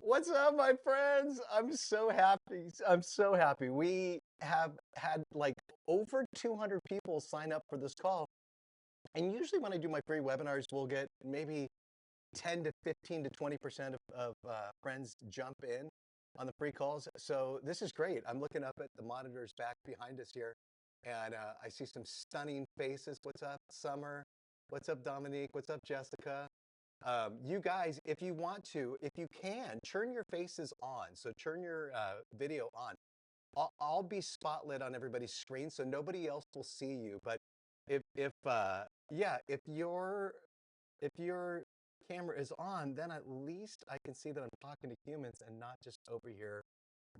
What's up, my friends? I'm so happy. I'm so happy. We have had like over 200 people sign up for this call. And usually when I do my free webinars, we'll get maybe 10 to 15 to 20% of friends jump in on the free calls. So this is great. I'm looking up at the monitors back behind us here, and I see some stunning faces. What's up, Summer? What's up, Dominique? What's up, Jessica? You guys, if you want to, if you can, turn your faces on. So turn your video on. I'll be spotlit on everybody's screen, so nobody else will see you. But yeah, if your camera is on, then at least I can see that I'm talking to humans and not just over here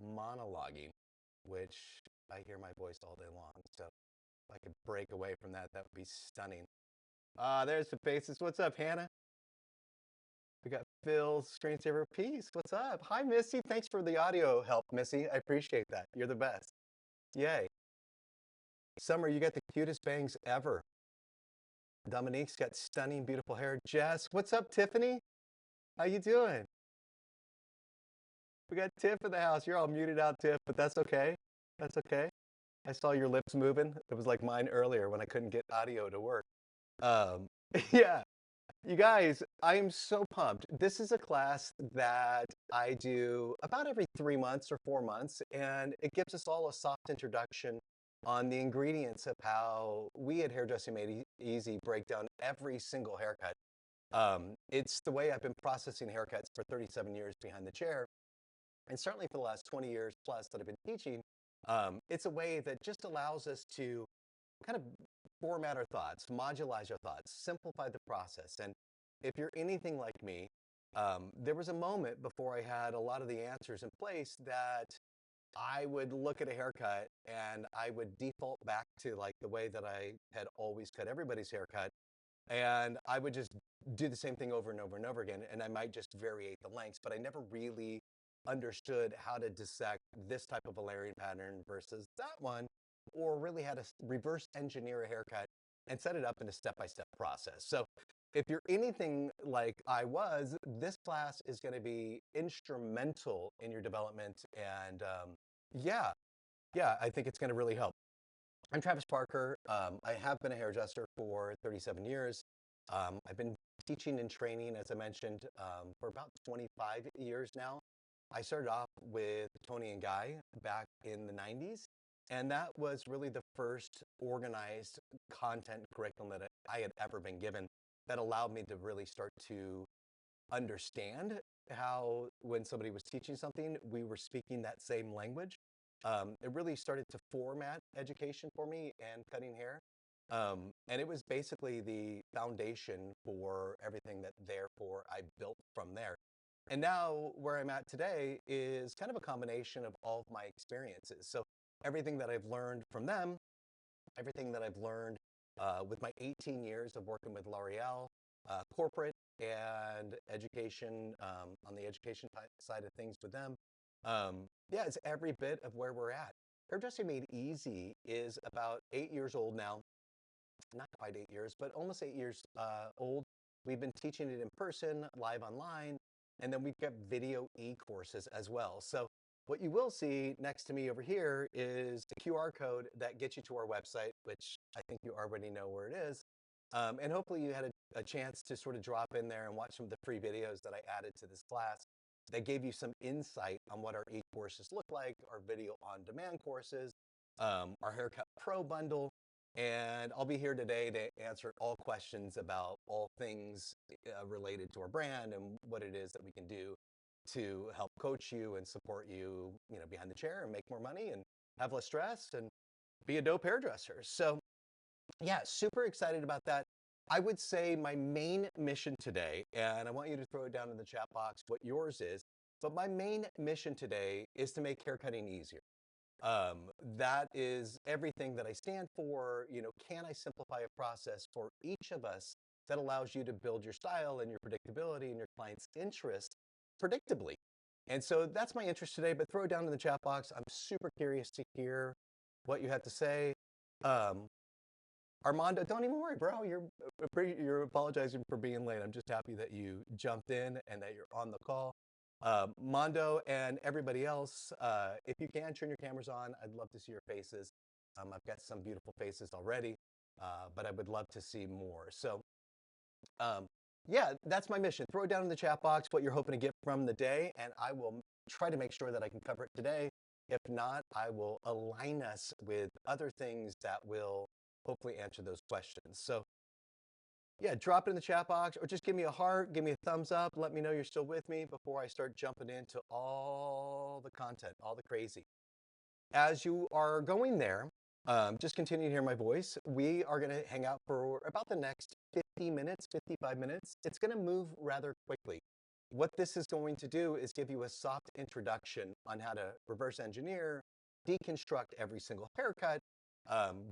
monologuing, which I hear my voice all day long. So if I could break away from that, that would be stunning. There's the faces. What's up, Hannah? We got Phil, Screensaver Peace. What's up? Hi, Missy. Thanks for the audio help, Missy. I appreciate that. You're the best. Yay. Summer, you got the cutest bangs ever. Dominique's got stunning, beautiful hair. Jess, what's up, Tiffany? How you doing? We got Tiff in the house. You're all muted out, Tiff, but that's okay. That's okay. I saw your lips moving. It was like mine earlier when I couldn't get audio to work. Um, yeah. You guys, I am so pumped. This is a class that I do about every 3 months or 4 months, and it gives us all a soft introduction on the ingredients of how we at Hairdressing Made Easy break down every single haircut. It's the way I've been processing haircuts for 37 years behind the chair, and certainly for the last 20 years plus that I've been teaching. It's a way that just allows us to kind of format our thoughts, modularize our thoughts, simplify the process. And if you're anything like me, there was a moment before I had a lot of the answers in place that I would look at a haircut and I would default back to like the way that I had always cut everybody's haircut. And I would just do the same thing over and over and over again. And I might just variate the lengths, but I never really understood how to dissect this type of a layering pattern versus that one, or really how to reverse engineer a haircut and set it up in a step-by-step process. So if you're anything like I was, this class is going to be instrumental in your development. And yeah, yeah, I think it's going to really help. I'm Travis Parker. I have been a hairdresser for 37 years. I've been teaching and training, as I mentioned, for about 25 years now. I started off with Tony and Guy back in the 90s, and that was really the first organized content curriculum that I had ever been given that allowed me to really start to understand how when somebody was teaching something, we were speaking that same language. It really started to format education for me and cutting hair. And it was basically the foundation for everything that therefore I built from there. And now where I'm at today is kind of a combination of all of my experiences. So everything that I've learned from them, everything that I've learned with my 18 years of working with L'Oreal, corporate and education, on the education side of things with them. Yeah, it's every bit of where we're at. Hairdressing Made Easy is about 8 years old now. Not quite 8 years, but almost 8 years old. We've been teaching it in person, live online, and then we've got video e-courses as well. So what you will see next to me over here is the QR code that gets you to our website, which I think you already know where it is. And hopefully you had a chance to sort of drop in there and watch some of the free videos that I added to this class that gave you some insight on what our e-courses look like, our video on demand courses, our Haircut Pro bundle. And I'll be here today to answer all questions about all things related to our brand and what it is that we can do to help coach you and support you, behind the chair and make more money and have less stress and be a dope hairdresser. So yeah, super excited about that. I would say my main mission today, and I want you to throw it down in the chat box what yours is, but my main mission today is to make haircutting easier. That is everything that I stand for. Can I simplify a process for each of us that allows you to build your style and your predictability and your client's interest predictably? And so that's my interest today, but throw it down in the chat box. I'm super curious to hear what you have to say. Um, Armando, don't even worry, bro. You're apologizing for being late. I'm just happy that you jumped in and that you're on the call. Mondo and everybody else, if you can turn your cameras on, I'd love to see your faces. I've got some beautiful faces already, but I would love to see more. So um, yeah, that's my mission. Throw it down in the chat box what you're hoping to get from the day, and I will try to make sure that I can cover it today. If not, I will align us with other things that will hopefully answer those questions. So yeah, drop it in the chat box or just give me a heart, give me a thumbs up, let me know you're still with me before I start jumping into all the content, all the crazy. As you are going there, just continue to hear my voice. We are going to hang out for about the next 50 minutes, 55 minutes. It's going to move rather quickly. What this is going to do is give you a soft introduction on how to reverse engineer, deconstruct every single haircut,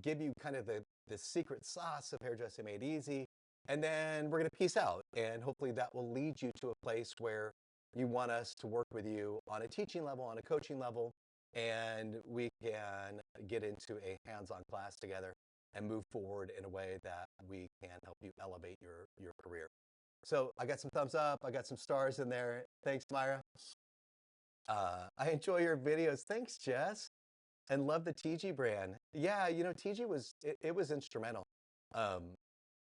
give you kind of the secret sauce of hairdressing made easy, and then we're going to peace out. And hopefully that will lead you to a place where you want us to work with you on a teaching level, on a coaching level, and we can get into a hands-on class together and move forward in a way that we can help you elevate your career. So I got some thumbs up, I got some stars in there. Thanks, Myra. I enjoy your videos. Thanks, Jess. And love the TG brand. Yeah, you know, TG it was instrumental. Um,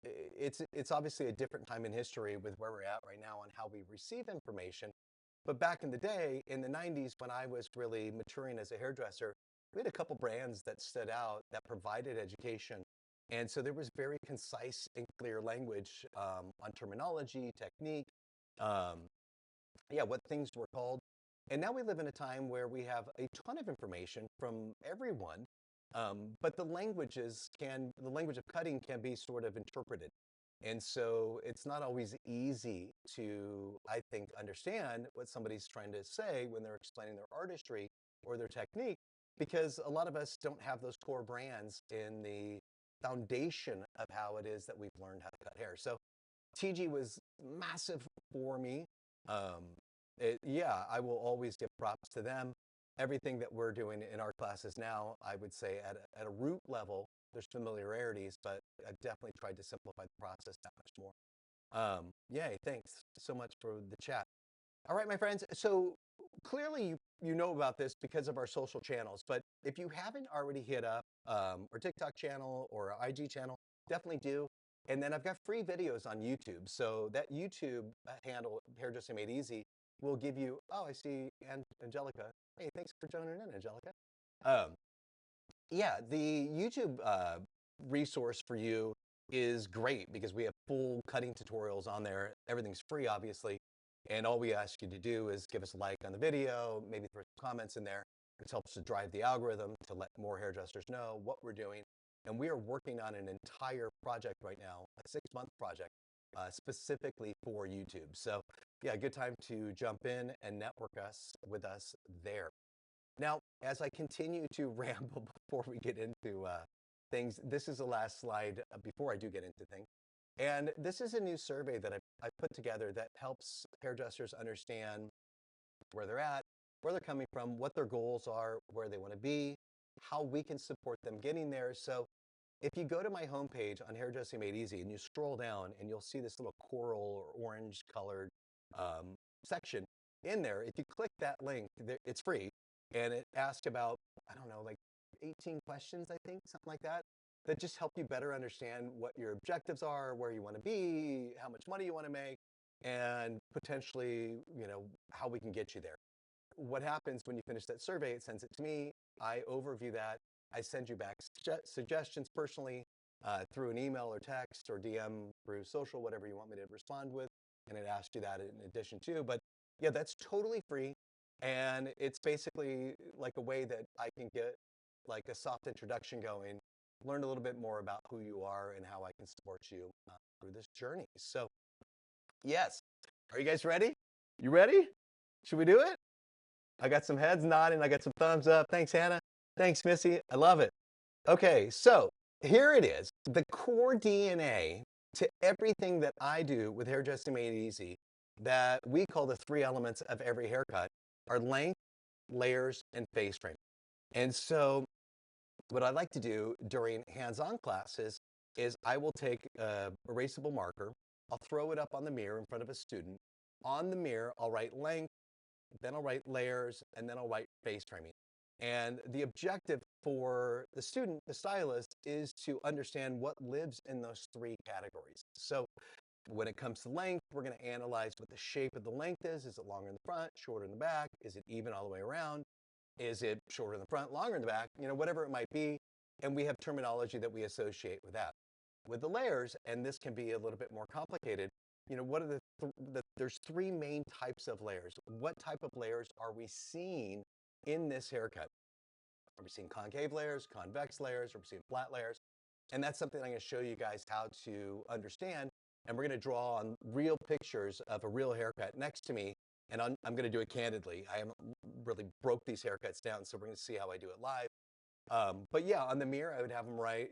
it's obviously a different time in history with where we're at right now on how we receive information. But back in the day, in the 90s, when I was really maturing as a hairdresser, we had a couple brands that stood out that provided education. And so there was very concise and clear language on terminology, technique, um, yeah, what things were called. And now we live in a time where we have a ton of information from everyone, but the language of cutting can be sort of interpreted. And so it's not always easy to, I think, understand what somebody's trying to say when they're explaining their artistry or their technique, because a lot of us don't have those core brands in the foundation of how it is that we've learned how to cut hair. So TG was massive for me. Um, yeah, I will always give props to them. Everything that we're doing in our classes now, I would say at a root level, there's familiarities, but I've definitely tried to simplify the process that much more. Yay, thanks so much for the chat. All right, my friends. So clearly you know about this because of our social channels, but if you haven't already hit up our TikTok channel or our IG channel, definitely do. And then I've got free videos on YouTube. So that YouTube handle, Hairdressing Made Easy, will give you, oh, I see Angelica. Hey, thanks for joining in, Angelica. Um, yeah, the YouTube resource for you is great because we have full cutting tutorials on there. Everything's free, obviously. And all we ask you to do is give us a like on the video, maybe throw some comments in there. It helps to drive the algorithm to let more hairdressers know what we're doing. And we are working on an entire project right now, a 6-month project, specifically for YouTube. So yeah, good time to jump in and network with us there. Now, as I continue to ramble before we get into things, this is the last slide before I do get into things. And this is a new survey that I put together that helps hairdressers understand where they're at, where they're coming from, what their goals are, where they want to be, how we can support them getting there. So if you go to my homepage on Hairdressing Made Easy and you scroll down and you'll see this little coral or orange colored section in there, if you click that link, it's free. And it asks about, I don't know, like 18 questions, I think, something like that, that just help you better understand what your objectives are, where you want to be, how much money you want to make, and potentially, you know, how we can get you there. What happens when you finish that survey, it sends it to me. I overview that. I send you back suggestions personally through an email or text or DM through social, whatever you want me to respond with. And it asks you that in addition to. But yeah, that's totally free. And it's basically like a way that I can get like a soft introduction going, learn a little bit more about who you are and how I can support you through this journey. So yes, are you guys ready? You ready? Should we do it? I got some heads nodding. I got some thumbs up. Thanks, Hannah. Thanks, Missy. I love it. Okay, so here it is. The core DNA to everything that I do with Hairdressing Made Easy that we call the 3 elements of every haircut are length, layers, and face frame. And so what I like to do during hands-on classes is I will take a erasable marker. I'll throw it up on the mirror in front of a student. On the mirror, I'll write length, then I'll write layers, and then I'll write face framing. And the objective for the student, the stylist, is to understand what lives in those three categories. So when it comes to length, we're going to analyze what the shape of the length is. Is it longer in the front, shorter in the back? Is it even all the way around? Is it shorter in the front, longer in the back? Whatever it might be. And we have terminology that we associate with that. With the layers, and this can be a little bit more complicated, what are there's three main types of layers. What type of layers are we seeing in this haircut? Are we seeing concave layers, convex layers? Are we seeing flat layers? And that's something I'm going to show you guys how to understand. And we're going to draw on real pictures of a real haircut next to me. And I'm going to do it candidly. I haven't really broke these haircuts down, so we're going to see how I do it live. But yeah, on the mirror, I would have them write,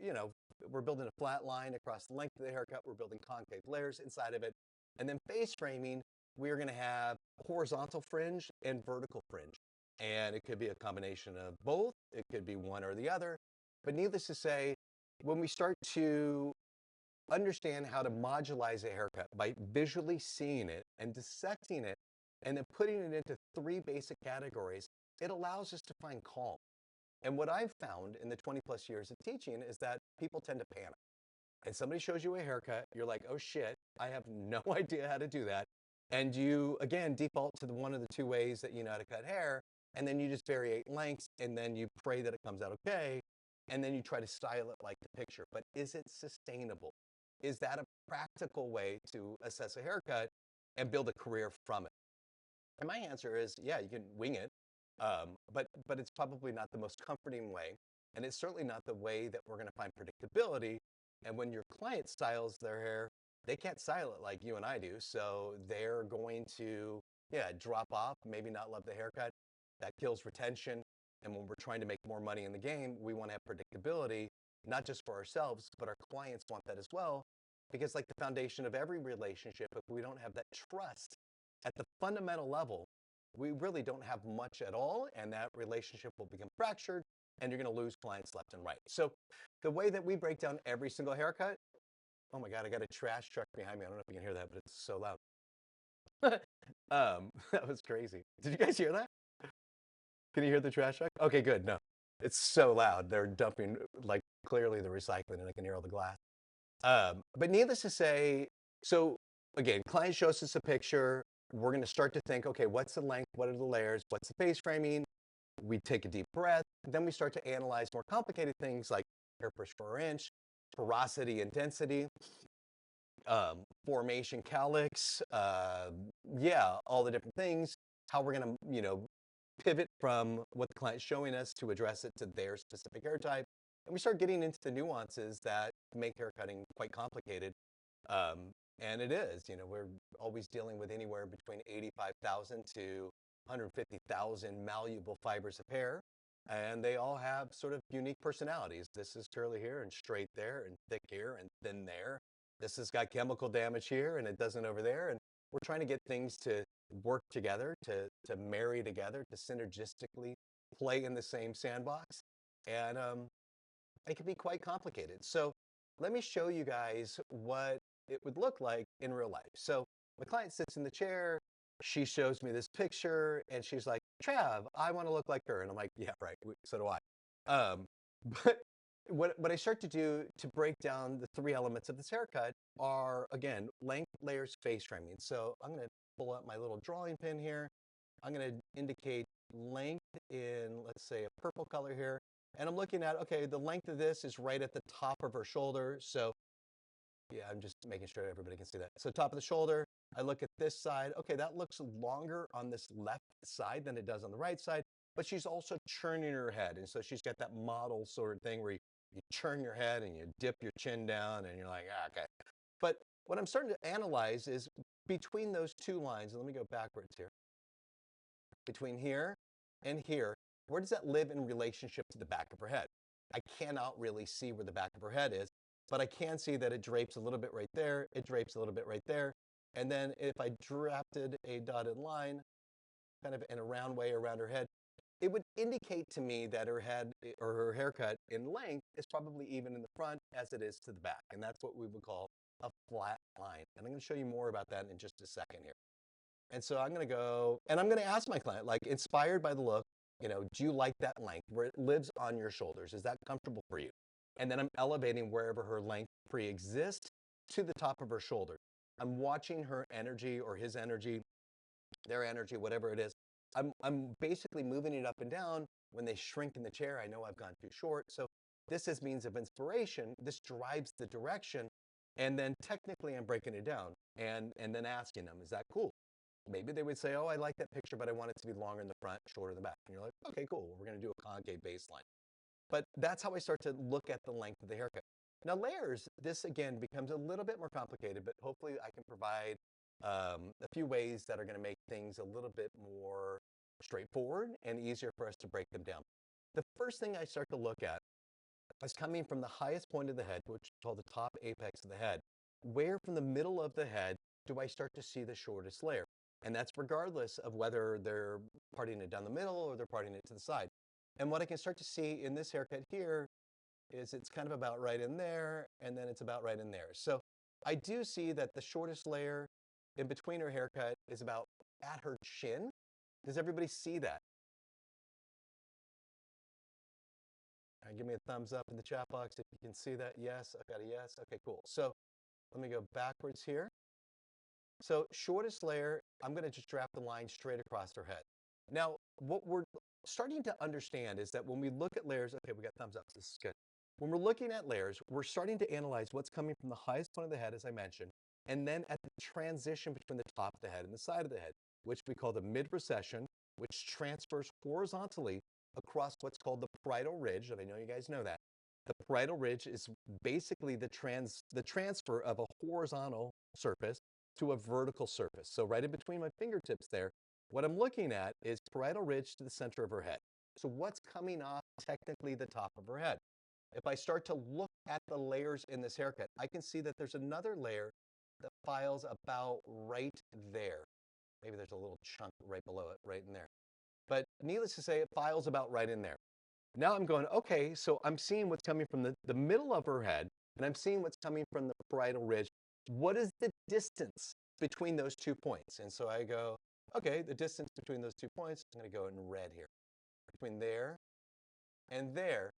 we're building a flat line across the length of the haircut. We're building concave layers inside of it. And then face framing, we're going to have horizontal fringe and vertical fringe. And it could be a combination of both. It could be one or the other. But needless to say, when we start to understand how to modulize a haircut by visually seeing it and dissecting it and then putting it into three basic categories, it allows us to find calm. And what I've found in the 20 plus years of teaching is that people tend to panic. And somebody shows you a haircut, you're like, oh shit, I have no idea how to do that. And you, again, default to one of the two ways that you know how to cut hair, and then you just variate lengths, and then you pray that it comes out okay, and then you try to style it like the picture. But is it sustainable? Is that a practical way to assess a haircut and build a career from it? And my answer is, yeah, you can wing it, but it's probably not the most comforting way, and it's certainly not the way that we're going to find predictability. And when your client styles their hair, they can't style it like you and I do, so they're going to, yeah, drop off, maybe not love the haircut. That kills retention. And when we're trying to make more money in the game, we want to have predictability, not just for ourselves, but our clients want that as well. Because like the foundation of every relationship, if we don't have that trust at the fundamental level, we really don't have much at all, and that relationship will become fractured, and you're going to lose clients left and right. So the way that we break down every single haircut, oh my God, I got a trash truck behind me. I don't know if you can hear that, but it's so loud. That was crazy. Did you guys hear that? Can you hear the trash truck? Okay, good. No, it's so loud. They're dumping, like, clearly the recycling, and I can hear all the glass. But needless to say, so again, client shows us a picture. We're going to start to think, okay, what's the length? What are the layers? What's the face framing? We take a deep breath. Then we start to analyze more complicated things like hair per square inch, porosity and density, formation calyx, yeah, all the different things, how we're going to, pivot from what the client's showing us to address it to their specific hair type. And we start getting into the nuances that make hair cutting quite complicated. And it is, we're always dealing with anywhere between 85,000 to 150,000 malleable fibers of hair. And they all have sort of unique personalities. This is curly here and straight there and thick here and thin there. This has got chemical damage here and it doesn't over there. And we're trying to get things to work together, to marry together, to synergistically play in the same sandbox. And it can be quite complicated. So let me show you guys what it would look like in real life. So my client sits in the chair, she shows me this picture, and she's like, Trav, I want to look like her. And I'm like, yeah, right, so do I. But what I start to do to break down the three elements of this haircut are, again, length, layers, face framing. So I'm going to pull out my little drawing pin here. I'm going to indicate length in, let's say, a purple color here. And I'm looking at, okay, the length of this is right at the top of her shoulder. So yeah, I'm just making sure everybody can see that. So top of the shoulder, I look at this side. Okay, that looks longer on this left side than it does on the right side, but she's also churning her head. And so she's got that model sort of thing where you churn your head and you dip your chin down and you're like, ah, okay. But what I'm starting to analyze is between those two lines, and let me go backwards here. Between here and here, where does that live in relationship to the back of her head? I cannot really see where the back of her head is, but I can see that it drapes a little bit right there. It drapes a little bit right there. And then if I drafted a dotted line kind of in a round way around her head, it would indicate to me that her head or her haircut in length is probably even in the front as it is to the back. And that's what we would call a flat line. And I'm going to show you more about that in just a second here. And so I'm going to go, and I'm going to ask my client, like, inspired by the look, do you like that length where it lives on your shoulders? Is that comfortable for you? And then I'm elevating wherever her length pre-exists to the top of her shoulder. I'm watching her energy or his energy, their energy, whatever it is. I'm basically moving it up and down. When they shrink in the chair, I know I've gone too short. So this is means of inspiration. This drives the direction. And then technically I'm breaking it down and then asking them, is that cool? Maybe they would say, oh, I like that picture, but I want it to be longer in the front, shorter in the back. And you're like, okay, cool. Well, we're going to do a concave baseline. But that's how I start to look at the length of the haircut. Now layers, this again becomes a little bit more complicated, but hopefully I can provide a few ways that are going to make things a little bit more straightforward and easier for us to break them down. The first thing I start to look at is coming from the highest point of the head, which is called the top apex of the head. Where from the middle of the head do I start to see the shortest layer? And that's regardless of whether they're parting it down the middle or they're parting it to the side. And what I can start to see in this haircut here is it's kind of about right in there, and then it's about right in there. So I do see that the shortest layer in between her haircut is about at her chin. Does everybody see that? All right, give me a thumbs up in the chat box if you can see that. Yes, I've got a yes. Okay, cool. So let me go backwards here. So shortest layer, I'm going to just draft the line straight across her head. Now, what we're starting to understand is that when we look at layers, okay, we got thumbs up. This is good. When we're looking at layers, we're starting to analyze what's coming from the highest point of the head, as I mentioned, and then at the transition between the top of the head and the side of the head, which we call the mid-recession, which transfers horizontally across what's called the parietal ridge, and I know you guys know that. The parietal ridge is basically the transfer of a horizontal surface to a vertical surface. So right in between my fingertips there, what I'm looking at is parietal ridge to the center of her head. So what's coming off technically the top of her head? If I start to look at the layers in this haircut, I can see that there's another layer that files about right there. Maybe there's a little chunk right below it, right in there. But needless to say, it files about right in there. Now I'm going, okay, so I'm seeing what's coming from the middle of her head, and I'm seeing what's coming from the parietal ridge. What is the distance between those 2 points? And so I go, okay, the distance between those 2 points, I'm going to go in red here. Between there and there,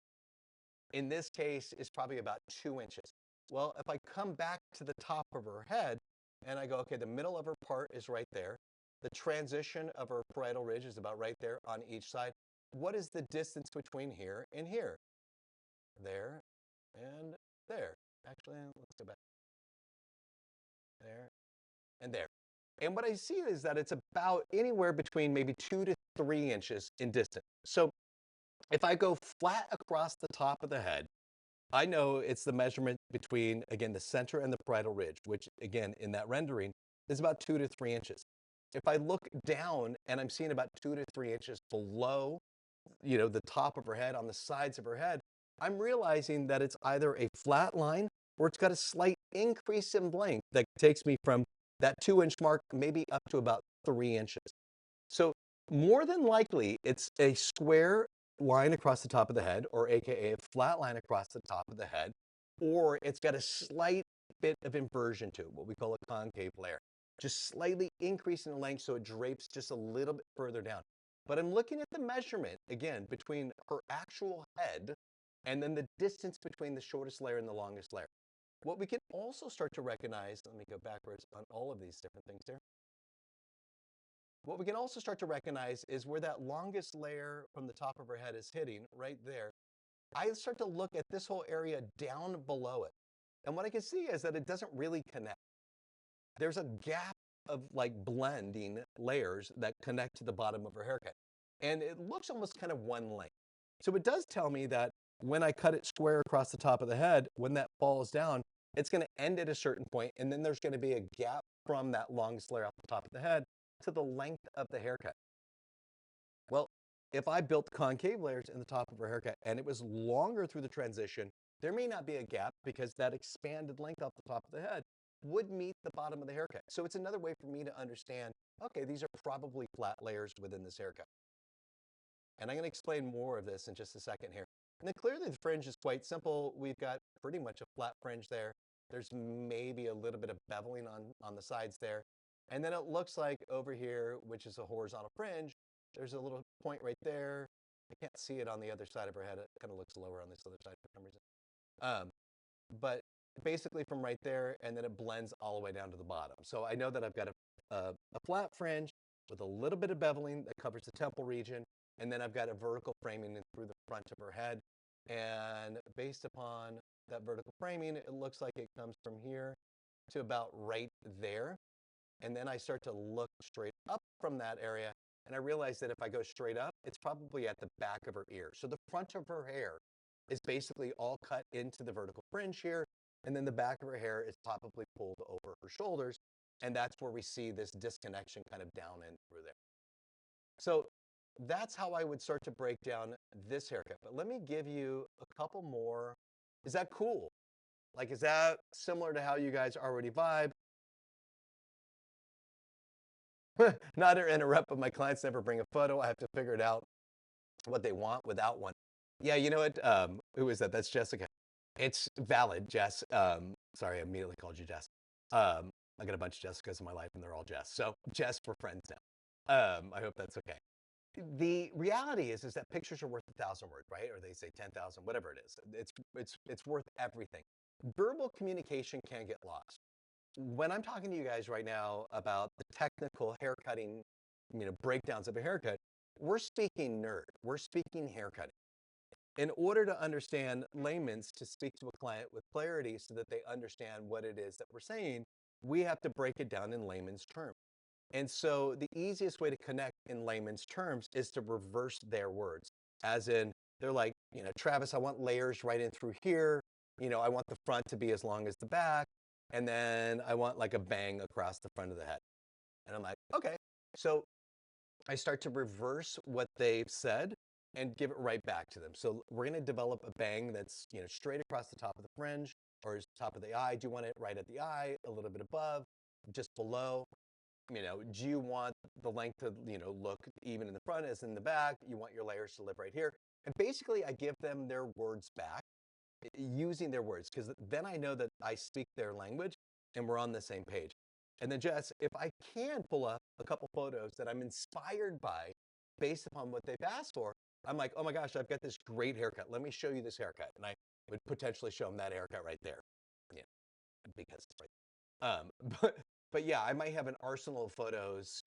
in this case, is probably about 2 inches. Well, if I come back to the top of her head, and I go, okay, the middle of her part is right there. The transition of her parietal ridge is about right there on each side. What is the distance between here and here? There and there. Actually, let's go back. There and there. And what I see is that it's about anywhere between maybe 2 to 3 inches in distance. So if I go flat across the top of the head, I know it's the measurement between, again, the center and the parietal ridge, which, again, in that rendering, is about 2 to 3 inches. If I look down and I'm seeing about 2 to 3 inches below, the top of her head, on the sides of her head, I'm realizing that it's either a flat line or it's got a slight increase in length that takes me from that 2-inch mark maybe up to about 3 inches. So more than likely, it's a square line across the top of the head, or AKA a flat line across the top of the head, or it's got a slight bit of inversion to it, what we call a concave layer. Just slightly increasing the length so it drapes just a little bit further down. But I'm looking at the measurement, again, between her actual head and then the distance between the shortest layer and the longest layer. What we can also start to recognize, let me go backwards on all of these different things here. What we can also start to recognize is where that longest layer from the top of her head is hitting, right there. I start to look at this whole area down below it. And what I can see is that it doesn't really connect. There's a gap of like blending layers that connect to the bottom of her haircut. And it looks almost kind of one length. So it does tell me that when I cut it square across the top of the head, when that falls down, it's going to end at a certain point, and then there's going to be a gap from that longest layer off the top of the head to the length of the haircut. Well, if I built concave layers in the top of her haircut and it was longer through the transition, there may not be a gap because that expanded length off the top of the head would meet the bottom of the haircut. So it's another way for me to understand, okay, these are probably flat layers within this haircut. And I'm going to explain more of this in just a second here. And then clearly the fringe is quite simple. We've got pretty much a flat fringe there. There's maybe a little bit of beveling on the sides there. And then it looks like over here, which is a horizontal fringe, there's a little point right there. I can't see it on the other side of her head. It kind of looks lower on this other side for some reason. Um, but basically from right there, and then it blends all the way down to the bottom. So I know that I've got a flat fringe with a little bit of beveling that covers the temple region, and then I've got a vertical framing through the front of her head. And based upon that vertical framing, it looks like it comes from here to about right there. And then I start to look straight up from that area, and I realize that if I go straight up, it's probably at the back of her ear. So the front of her hair is basically all cut into the vertical fringe here, and then the back of her hair is probably pulled over her shoulders, and that's where we see this disconnection kind of down in through there. So that's how I would start to break down this haircut. But let me give you a couple more. Is that cool? Like, is that similar to how you guys already vibe? Not to interrupt, but my clients never bring a photo. I have to figure it out what they want without one. Yeah, you know what? Who is that? That's Jessica. It's valid, Jess. Sorry, I immediately called you Jess. I got a bunch of Jessicas in my life, and they're all Jess. So Jess, we're friends now. I hope that's okay. The reality is that pictures are worth 1,000 words, right? Or they say 10,000, whatever it is. It's worth everything. Verbal communication can get lost. When I'm talking to you guys right now about the technical haircutting, breakdowns of a haircut, we're speaking nerd. We're speaking haircutting. In order to understand layman's, to speak to a client with clarity so that they understand what it is that we're saying, we have to break it down in layman's terms. And so the easiest way to connect in layman's terms is to reverse their words. As in, they're like, Travis, I want layers right in through here. I want the front to be as long as the back. And then I want like a bang across the front of the head. And I'm like, okay. So I start to reverse what they've said and give it right back to them. So we're going to develop a bang that's, straight across the top of the fringe or top of the eye. Do you want it right at the eye, a little bit above, just below? Do you want the length to, look even in the front as in the back? You want your layers to live right here. And basically I give them their words back using their words, because then I know that I speak their language and we're on the same page. And then Jess, if I can pull up a couple photos that I'm inspired by based upon what they've asked for, I'm like, oh my gosh, I've got this great haircut. Let me show you this haircut. And I would potentially show them that haircut right there. Yeah, because it's right. Um, but, but yeah, I might have an arsenal of photos,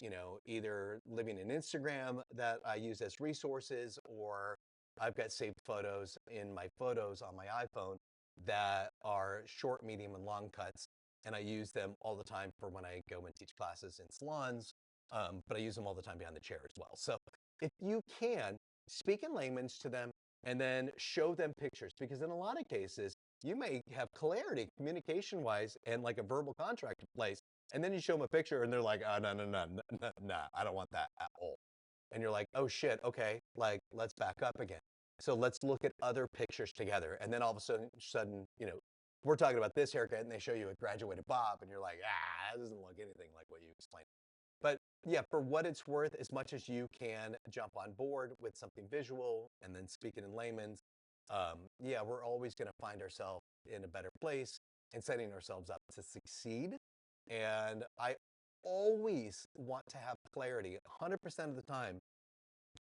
either living in Instagram that I use as resources, or I've got saved photos in my photos on my iPhone that are short, medium, and long cuts. And I use them all the time for when I go and teach classes in salons, but I use them all the time behind the chair as well. So if you can, speak in layman's to them and then show them pictures, because in a lot of cases, you may have clarity communication wise and like a verbal contract in place. And then you show them a picture and they're like, oh, no, I don't want that at all. And you're like, oh shit, okay, like let's back up again. So let's look at other pictures together. And then all of a sudden, we're talking about this haircut and they show you a graduated bob and you're like, that doesn't look anything like what you explained. But yeah, for what it's worth, as much as you can jump on board with something visual and then speak it in layman's, yeah, we're always going to find ourselves in a better place and setting ourselves up to succeed. And I always want to have clarity 100% of the time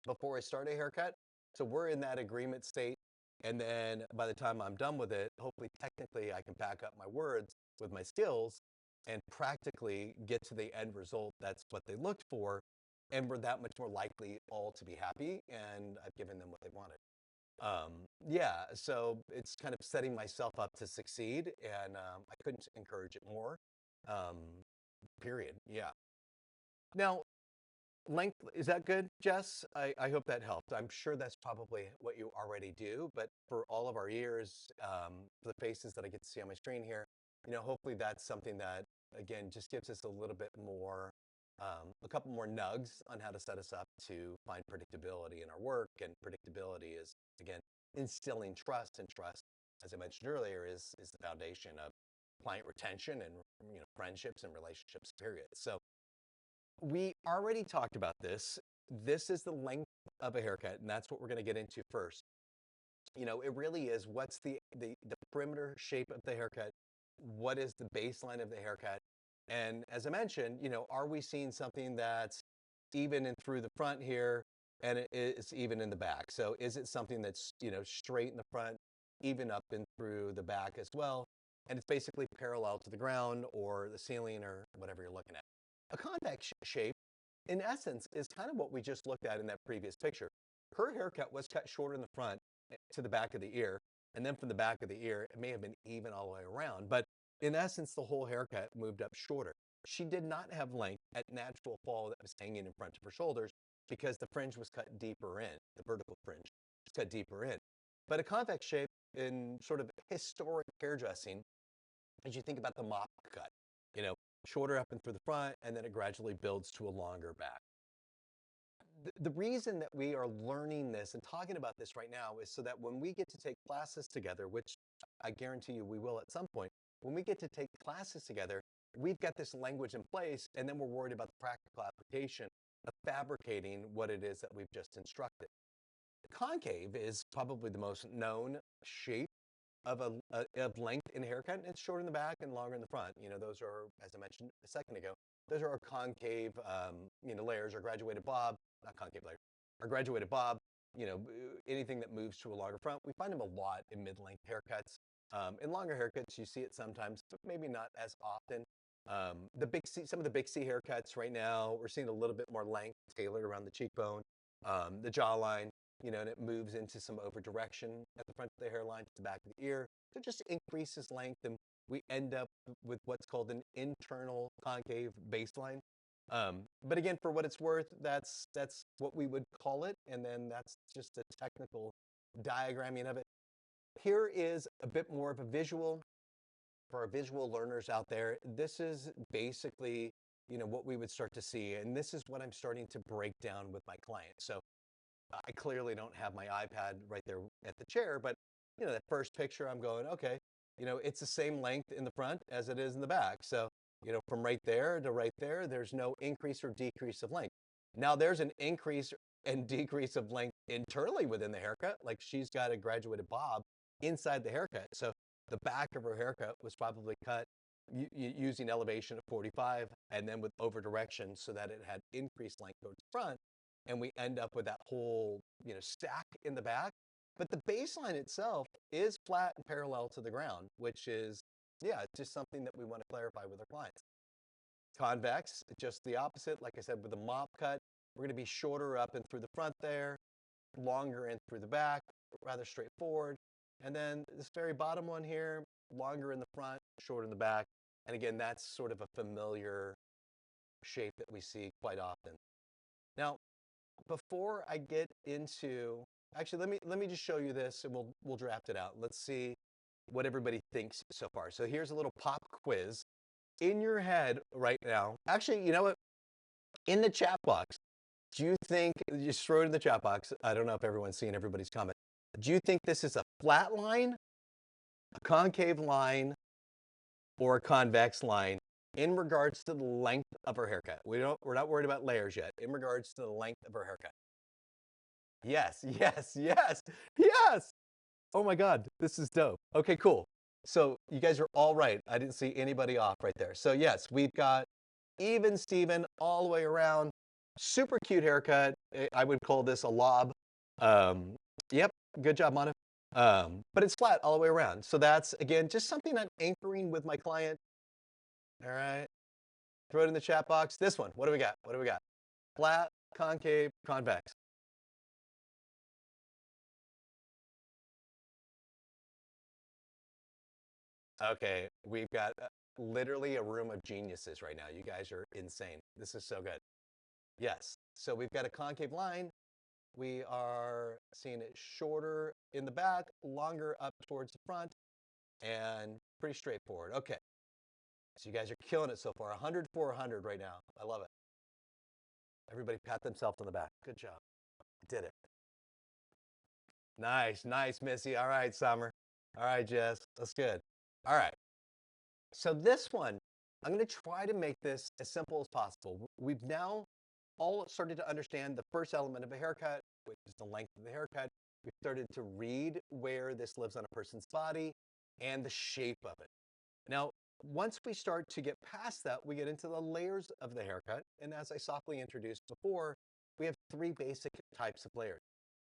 before I start a haircut. So we're in that agreement state. And then by the time I'm done with it, hopefully technically I can back up my words with my skills and practically get to the end result. That's what they looked for. And we're that much more likely all to be happy. And I've given them what they wanted. Yeah, so it's kind of setting myself up to succeed. And I couldn't encourage it more. Um, period. Yeah. Now, length, is that good, Jess? I hope that helped. I'm sure that's probably what you already do, but for all of our ears, for the faces that I get to see on my screen here, hopefully that's something that, again, just gives us a little bit more, a couple more nugs on how to set us up to find predictability in our work. And predictability is, again, instilling trust, and trust, as I mentioned earlier, is the foundation of client retention and, friendships and relationships, period. So we already talked about this. This is the length of a haircut, and that's what we're going to get into first. It really is, what's the perimeter shape of the haircut? What is the baseline of the haircut? And as I mentioned, are we seeing something that's even in through the front here and it is even in the back? So is it something that's, straight in the front, even up and through the back as well? And it's basically parallel to the ground or the ceiling or whatever you're looking at. A convex shape, in essence, is kind of what we just looked at in that previous picture. Her haircut was cut shorter in the front to the back of the ear, and then from the back of the ear, it may have been even all the way around. But in essence, the whole haircut moved up shorter. She did not have length at natural fall that was hanging in front of her shoulders because the fringe was cut deeper in, the vertical fringe was cut deeper in. But a convex shape in sort of historic hairdressing, as you think about the mop cut, you know, shorter up and through the front, and then it gradually builds to a longer back. The reason that we are learning this and talking about this right now is so that when we get to take classes together, which I guarantee you we will at some point, when we get to take classes together, we've got this language in place, and then we're worried about the practical application of fabricating what it is that we've just instructed. Concave is probably the most known shape of of length in a haircut. It's short in the back and longer in the front. Those are, as I mentioned a second ago, those are our concave, layers or graduated bob, not concave layers, our graduated bob. Anything that moves to a longer front. We find them a lot in mid-length haircuts. In longer haircuts, you see it sometimes, but maybe not as often. Some of the big C haircuts right now, we're seeing a little bit more length tailored around the cheekbone, the jawline, and it moves into some over direction at the front of the hairline to the back of the ear. So it just increases length, and we end up with what's called an internal concave baseline. But again, for what it's worth, that's what we would call it, and then that's just a technical diagramming of it. Here is a bit more of a visual for our visual learners out there. This is basically, what we would start to see, and this is what I'm starting to break down with my clients. So I clearly don't have my iPad right there at the chair, but that first picture, I'm going, okay, it's the same length in the front as it is in the back. So, from right there to right there, there's no increase or decrease of length. Now there's an increase and decrease of length internally within the haircut. Like she's got a graduated bob inside the haircut. So the back of her haircut was probably cut using elevation at 45 and then with over direction so that it had increased length towards the front. And we end up with that whole, stack in the back. But the baseline itself is flat and parallel to the ground, which is, yeah, just something that we want to clarify with our clients. Convex, just the opposite. Like I said, with the mop cut, we're going to be shorter up and through the front there, longer in through the back, rather straightforward. And then this very bottom one here, longer in the front, shorter in the back. And again, that's sort of a familiar shape that we see quite often. Now, before I get into, actually, let me just show you this, and we'll draft it out. Let's see what everybody thinks so far. So here's a little pop quiz in your head right now. Actually, you know what? In the chat box, do you think, just throw it in the chat box. I don't know if everyone's seeing everybody's comment. Do you think this is a flat line, a concave line, or a convex line in regards to the length of her haircut? We're not worried about layers yet. In regards to the length of her haircut. Yes, yes, yes, yes. Oh my God, this is dope. Okay, cool. So you guys are all right. I didn't see anybody off right there. So yes, we've got even Steven all the way around. Super cute haircut. I would call this a lob. Yep, good job, Manu. But it's flat all the way around. So that's, again, just something I'm anchoring with my client. All right. Throw it in the chat box. This one, what do we got? What do we got? Flat, concave, convex. Okay, we've got literally a room of geniuses right now. You guys are insane. This is so good. Yes. So we've got a concave line. We are seeing it shorter in the back, longer up towards the front, and pretty straightforward. Okay. So you guys are killing it so far. 100 for 100 right now. I love it. Everybody pat themselves on the back. Good job. Did it. Nice, nice, Missy. All right, Summer. All right, Jess. That's good. All right. So this one, I'm going to try to make this as simple as possible. We've now all started to understand the first element of a haircut, which is the length of the haircut. We've started to read where this lives on a person's body and the shape of it. Now, once we start to get past that, we get into the layers of the haircut. And as I softly introduced before, we have three basic types of layers.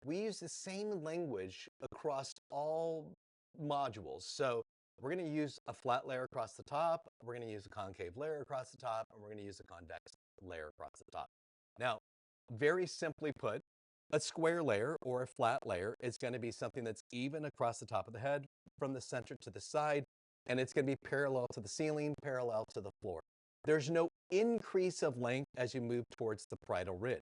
We use the same language across all modules. So we're going to use a flat layer across the top, we're going to use a concave layer across the top, and we're going to use a convex layer across the top. Now, very simply put, a square layer or a flat layer is going to be something that's even across the top of the head from the center to the side, and it's going to be parallel to the ceiling, parallel to the floor. There's no increase of length as you move towards the parietal ridge.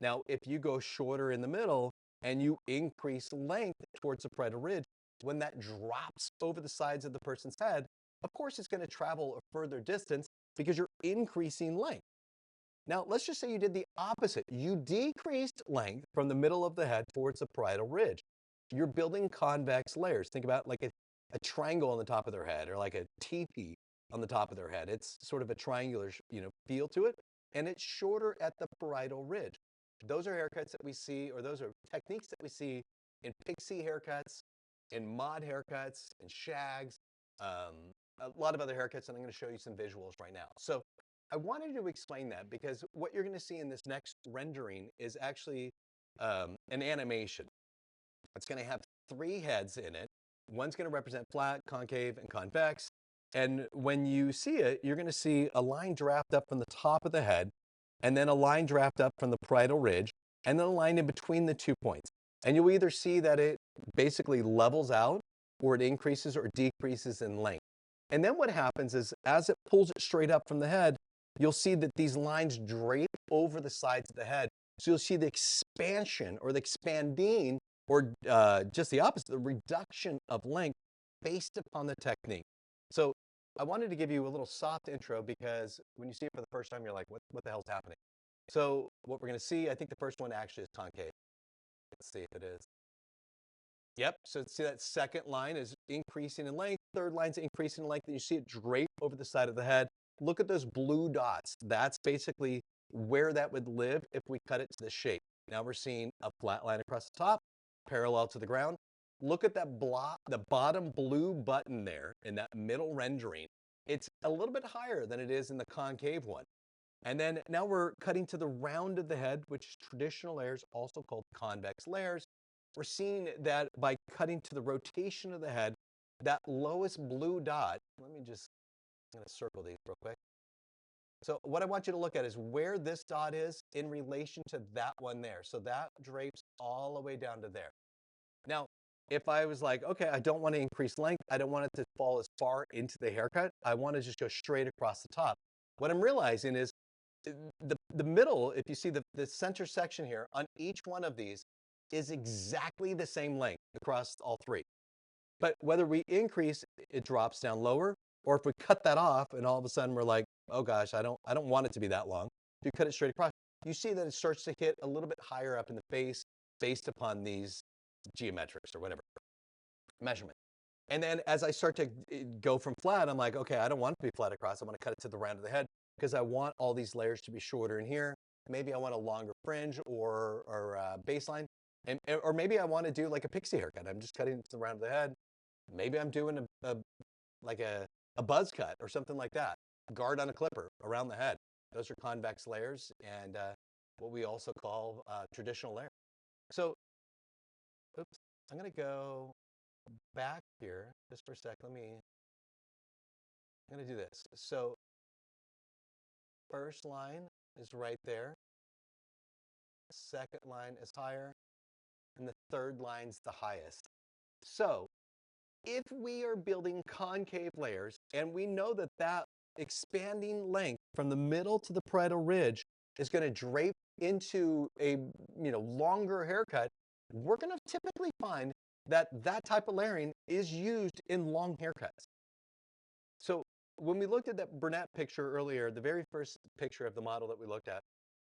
Now, if you go shorter in the middle and you increase length towards the parietal ridge, when that drops over the sides of the person's head, of course, it's going to travel a further distance because you're increasing length. Now, let's just say you did the opposite. You decreased length from the middle of the head towards the parietal ridge. You're building convex layers. Think about like a triangle on the top of their head or like a teepee on the top of their head. It's sort of a triangular, feel to it, and it's shorter at the parietal ridge. Those are haircuts that we see, or those are techniques that we see in pixie haircuts, in mod haircuts, in shags, a lot of other haircuts, and I'm going to show you some visuals right now. So I wanted to explain that because what you're going to see in this next rendering is actually an animation. It's going to have three heads in it. One's going to represent flat, concave, and convex. And when you see it, you're going to see a line draft up from the top of the head, and then a line draft up from the parietal ridge, and then a line in between the 2 points. And you'll either see that it basically levels out, or it increases or decreases in length. And then what happens is, as it pulls it straight up from the head, you'll see that these lines drape over the sides of the head. So you'll see the expansion or the expanding, or just the opposite, the reduction of length based upon the technique. So I wanted to give you a little soft intro because when you see it for the first time, you're like, what the hell's happening? So what we're going to see, I think the first one actually is concave. Let's see if it is. Yep, so see that second line is increasing in length, third line's increasing in length, and you see it drape over the side of the head. Look at those blue dots. That's basically where that would live if we cut it to the shape. Now we're seeing a flat line across the top, parallel to the ground. Look at that block, the bottom blue button there in that middle rendering. It's a little bit higher than it is in the concave one. And then now we're cutting to the round of the head, which is traditional layers, also called convex layers. We're seeing that by cutting to the rotation of the head, that lowest blue dot, I'm going to circle these real quick. So what I want you to look at is where this dot is in relation to that one there. So that drapes all the way down to there. Now, if I was like, okay, I don't want to increase length, I don't want it to fall as far into the haircut, I want to just go straight across the top. What I'm realizing is the middle, if you see the center section here, on each one of these is exactly the same length across all three. But whether we increase, it drops down lower, or if we cut that off and all of a sudden we're like, oh gosh, I don't want it to be that long. If you cut it straight across, you see that it starts to hit a little bit higher up in the face based upon these geometrics or whatever measurement. And then as I start to go from flat, I'm like, okay, I don't want it to be flat across. I want to cut it to the round of the head because I want all these layers to be shorter in here. Maybe I want a longer fringe or baseline. Or maybe I want to do like a pixie haircut. I'm just cutting it to the round of the head. Maybe I'm doing a buzz cut or something like that. Guard on a clipper around the head. Those are convex layers and what we also call traditional layers. So, oops, I'm going to go back here just for a sec. I'm going to do this. So first line is right there. Second line is higher. And the third line's the highest. So if we are building concave layers and we know that that expanding length from the middle to the parietal ridge is going to drape into a longer haircut, we're going to typically find that that type of layering is used in long haircuts. So when we looked at that brunette picture earlier, the very first picture of the model that we looked at,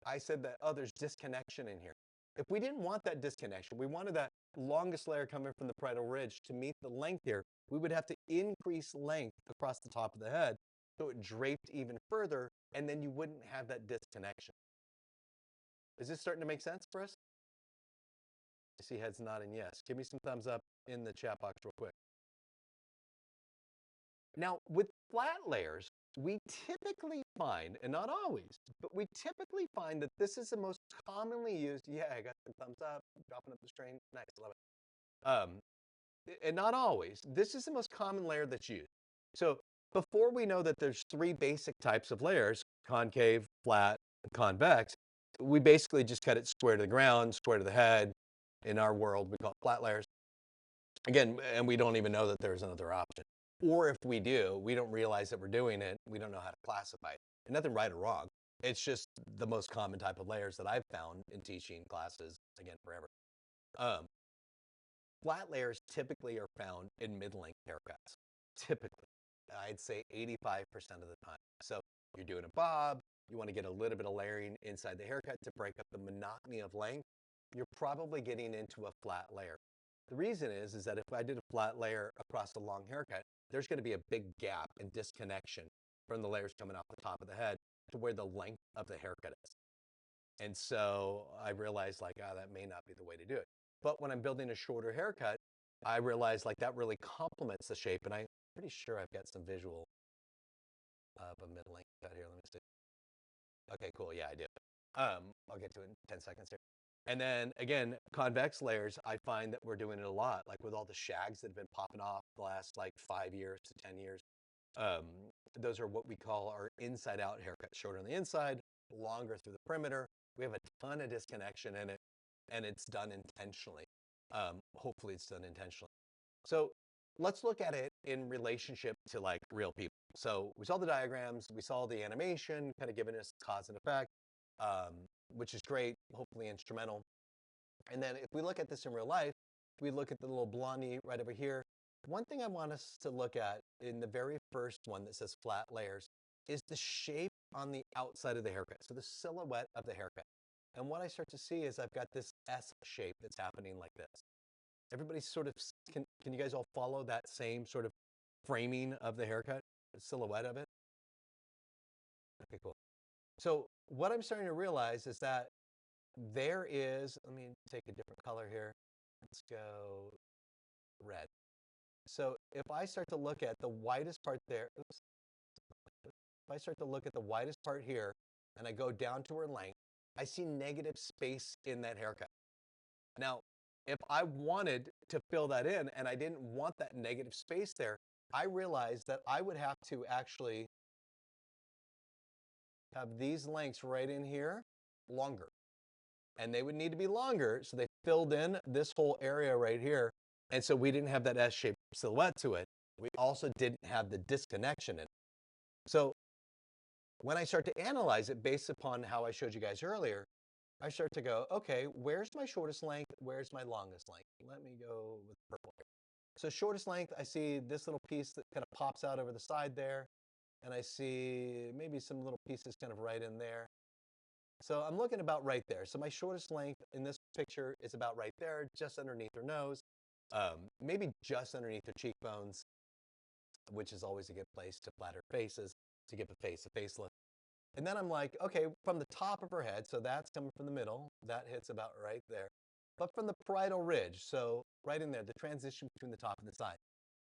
I said that, oh, there's disconnection in here. If we didn't want that disconnection, we wanted that longest layer coming from the parietal ridge to meet the length here, we would have to increase length across the top of the head so it draped even further, and then you wouldn't have that disconnection. Is this starting to make sense for us? I see heads nodding yes. Give me some thumbs up in the chat box real quick. Now, with flat layers, we typically find, and not always, but we typically find that this is the most commonly used. Yeah, I got the thumbs up, dropping up the string. Nice, love it. And not always. This is the most common layer that's used. So before we know that there's three basic types of layers, concave, flat, and convex, we basically just cut it square to the ground, square to the head. In our world, we call it flat layers. Again, and we don't even know that there's another option. Or if we do, we don't realize that we're doing it. We don't know how to classify it. And nothing right or wrong. It's just the most common type of layers that I've found in teaching classes, again, forever. Um, Flat layers typically are found in mid-length haircuts. Typically, I'd say 85% of the time. So you're doing a bob, you want to get a little bit of layering inside the haircut to break up the monotony of length, you're probably getting into a flat layer. The reason is that if I did a flat layer across a long haircut, there's going to be a big gap and disconnection from the layers coming off the top of the head to where the length of the haircut is. And so I realized like, that may not be the way to do it. But when I'm building a shorter haircut, I realized like that really complements the shape. And I'm pretty sure I've got some visual of a mid-length cut here. Let me see. Okay, cool. Yeah, I do. I'll get to it in 10 seconds here. And then again, convex layers, I find that we're doing it a lot, like with all the shags that have been popping off the last like 5 years to 10 years. Um, those are what we call our inside out haircut, shorter on the inside, longer through the perimeter. We have a ton of disconnection in it, and it's done intentionally. Hopefully it's done intentionally. So let's look at it in relationship to like real people. So we saw the diagrams, we saw the animation, kind of giving us cause and effect, which is great, hopefully instrumental. And then if we look at this in real life, we look at the little blondie right over here. One thing I want us to look at in the very first one that says flat layers is the shape on the outside of the haircut. So the silhouette of the haircut. And what I start to see is I've got this S shape that's happening like this. Everybody sort of, can you guys all follow that same sort of framing of the haircut, the silhouette of it? Okay, cool. So what I'm starting to realize is that there is, let me take a different color here. Let's go red. So if I start to look at the widest part there, oops, if I start to look at the widest part here and I go down to her length, I see negative space in that haircut. Now, if I wanted to fill that in and I didn't want that negative space there, I realized that I would have to actually have these lengths right in here longer. And they would need to be longer, so they filled in this whole area right here. And so we didn't have that S-shaped silhouette to it. We also didn't have the disconnection in it. So when I start to analyze it based upon how I showed you guys earlier, I start to go, okay, where's my shortest length? Where's my longest length? Let me go with purple here. So shortest length, I see this little piece that kind of pops out over the side there. And I see maybe some little pieces kind of right in there. So I'm looking about right there. So my shortest length in this picture is about right there, just underneath her nose, maybe just underneath her cheekbones, which is always a good place to flatter faces, to give a face a facelift. And then I'm like, okay, from the top of her head, so that's coming from the middle, that hits about right there. But from the parietal ridge, so right in there, the transition between the top and the side,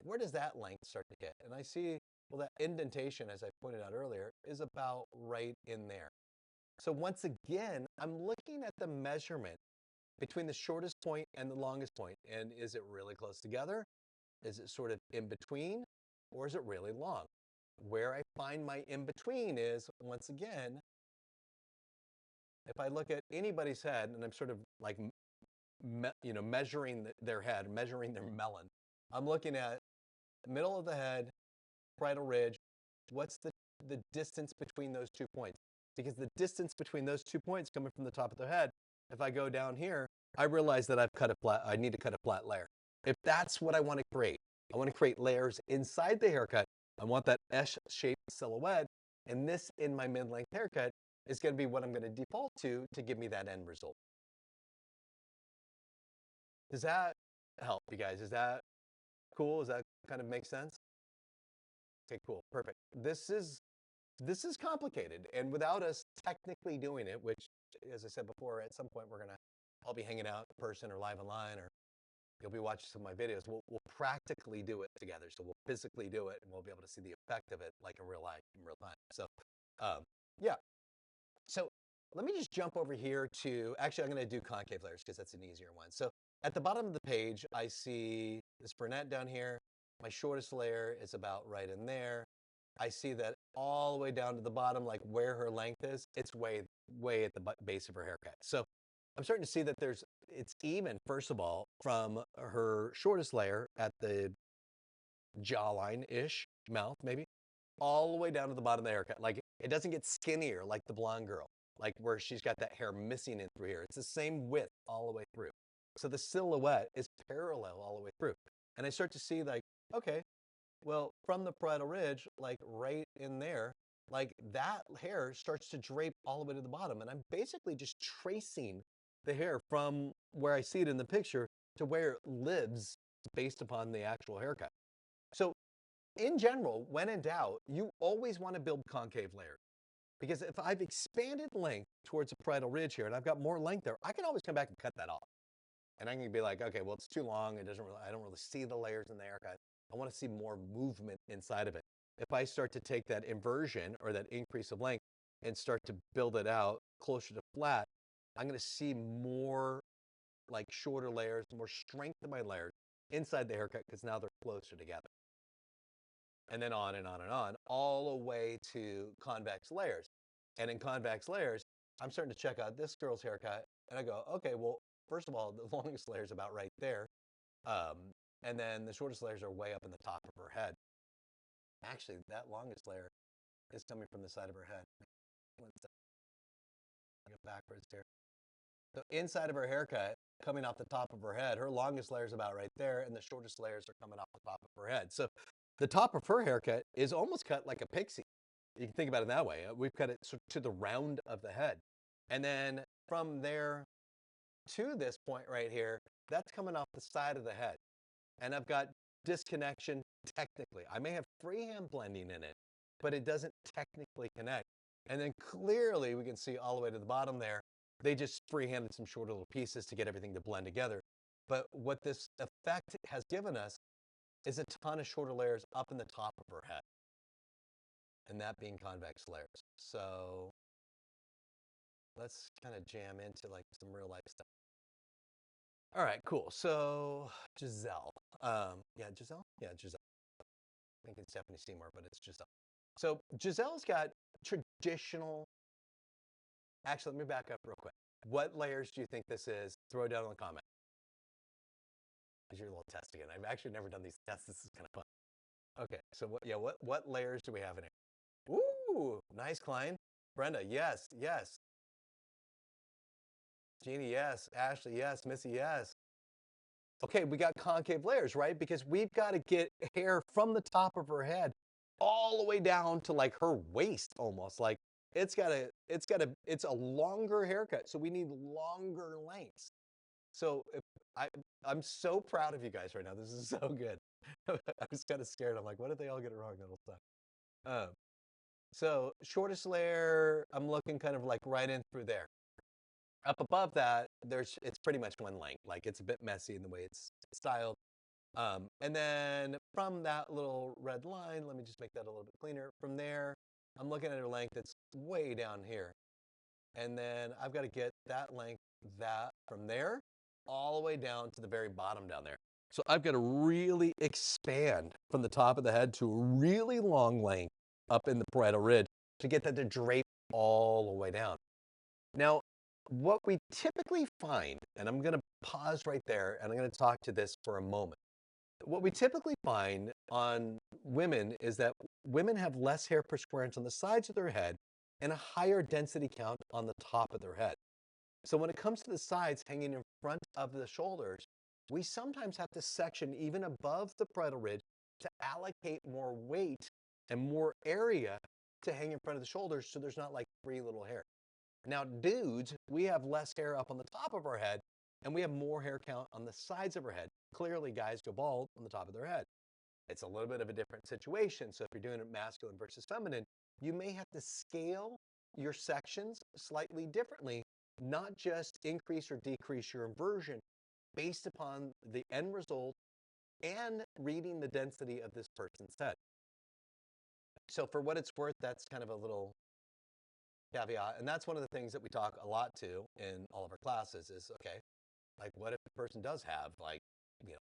where does that length start to hit? And I see, well, that indentation, as I pointed out earlier, is about right in there. So once again, I'm looking at the measurement between the shortest point and the longest point. And is it really close together? Is it sort of in between? Or is it really long? Where I find my in between is, once again, if I look at anybody's head and I'm sort of like, measuring their head, measuring their melon, I'm looking at the middle of the head, parietal ridge. What's the distance between those 2 points? Because the distance between those 2 points coming from the top of the head, if I go down here, I realize that I need to cut a flat layer. If that's what I want to create, I want to create layers inside the haircut. I want that S-shaped silhouette, and this in my mid-length haircut is going to be what I'm going to default to give me that end result. Does that help you guys? Is that cool? Does that kind of make sense? Okay, cool, perfect. This is complicated, and without us technically doing it, which, as I said before, at some point we're gonna all be hanging out in person or live online or you'll be watching some of my videos. We'll practically do it together. So we'll physically do it and we'll be able to see the effect of it like in real life, in real time. So um, yeah. So let me just jump over here to, actually I'm going to do concave layers because that's an easier one. So at the bottom of the page, I see this brunette down here. My shortest layer is about right in there. I see that all the way down to the bottom, like where her length is, it's way at the base of her haircut. So I'm starting to see that it's even, first of all, from her shortest layer at the jawline-ish, mouth maybe, all the way down to the bottom of the haircut. Like it doesn't get skinnier like the blonde girl, like where she's got that hair missing in through here. It's the same width all the way through. So the silhouette is parallel all the way through. And I start to see like, okay, well, from the parietal ridge, like right in there, like that hair starts to drape all the way to the bottom. And I'm basically just tracing the hair from where I see it in the picture to where it lives based upon the actual haircut. So in general, when in doubt, you always want to build concave layers. Because if I've expanded length towards the parietal ridge here and I've got more length there, I can always come back and cut that off. And I can be like, okay, well, it's too long. I don't really see the layers in the haircut. I want to see more movement inside of it. If I start to take that inversion or that increase of length and start to build it out closer to flat, I'm going to see more like shorter layers, more strength in my layers inside the haircut because now they're closer together. And then on and on and on, all the way to convex layers. And in convex layers, I'm starting to check out this girl's haircut, and I go, okay, well, first of all, the longest layer is about right there. And then the shortest layers are way up in the top of her head. Actually, that longest layer is coming from the side of her head. Let's go backwards here. So inside of her haircut, coming off the top of her head, her longest layer is about right there, and the shortest layers are coming off the top of her head. So the top of her haircut is almost cut like a pixie. You can think about it that way. We've cut it to the round of the head. And then from there to this point right here, that's coming off the side of the head. And I've got disconnection technically. I may have freehand blending in it, but it doesn't technically connect. And then clearly we can see all the way to the bottom there, they just freehanded some shorter little pieces to get everything to blend together. But what this effect has given us is a ton of shorter layers up in the top of her head. And that being convex layers. So let's kind of jam into like some real life stuff. All right, cool. So Giselle. Yeah, Giselle? Yeah, Giselle. I think it's Stephanie Seymour, but it's Giselle. So Giselle's got traditional. Actually, let me back up real quick. What layers do you think this is? Throw it down in the comment. Here's your little test again. I've actually never done these tests. This is kind of fun. Okay, so what layers do we have in here? Ooh, nice, Klein. Brenda, yes, yes. Jeannie, yes. Ashley, yes. Missy, yes. Okay, we got concave layers, right? Because we've got to get hair from the top of her head all the way down to like her waist almost. Like it's a longer haircut. So we need longer lengths. So I'm so proud of you guys right now. This is so good. I was kind of scared. I'm like, what if they all get it wrong that whole time? So shortest layer, I'm looking kind of like right in through there. Up above that, it's pretty much one length. Like it's a bit messy in the way it's styled. And then from that little red line, let me just make that a little bit cleaner. From there, I'm looking at her length that's way down here. And then I've got to get that length, from there, all the way down to the very bottom down there. So I've got to really expand from the top of the head to a really long length up in the parietal ridge to get that to drape all the way down. Now, what we typically find, and I'm going to pause right there and I'm going to talk to this for a moment. What we typically find on women is that women have less hair per square inch on the sides of their head and a higher density count on the top of their head. So when it comes to the sides hanging in front of the shoulders, we sometimes have to section even above the parietal ridge to allocate more weight and more area to hang in front of the shoulders so there's not like free little hair. Now, dudes, we have less hair up on the top of our head, and we have more hair count on the sides of our head. Clearly, guys go bald on the top of their head. It's a little bit of a different situation. So if you're doing it masculine versus feminine, you may have to scale your sections slightly differently, not just increase or decrease your inversion, based upon the end result and reading the density of this person's head. So for what it's worth, that's kind of a little caveat. And that's one of the things that we talk a lot to in all of our classes is, okay, like what if the person does have like,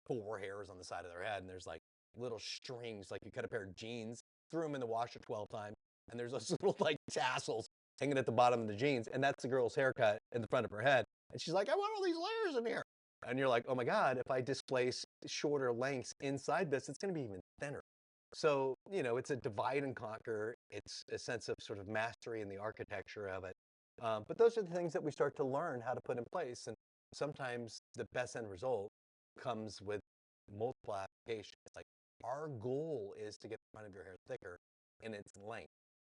4 hairs on the side of their head and there's like little strings, like you cut a pair of jeans, threw them in the washer 12 times, and there's those little like tassels hanging at the bottom of the jeans, and that's the girl's haircut in the front of her head. And she's like, I want all these layers in here. And you're like, oh my God, if I displace shorter lengths inside this, it's going to be even thinner. So, it's a divide and conquer. It's a sense of sort of mastery in the architecture of it. But those are the things that we start to learn how to put in place. And sometimes the best end result comes with multiple applications. Like our goal is to get the front of your hair thicker in its length.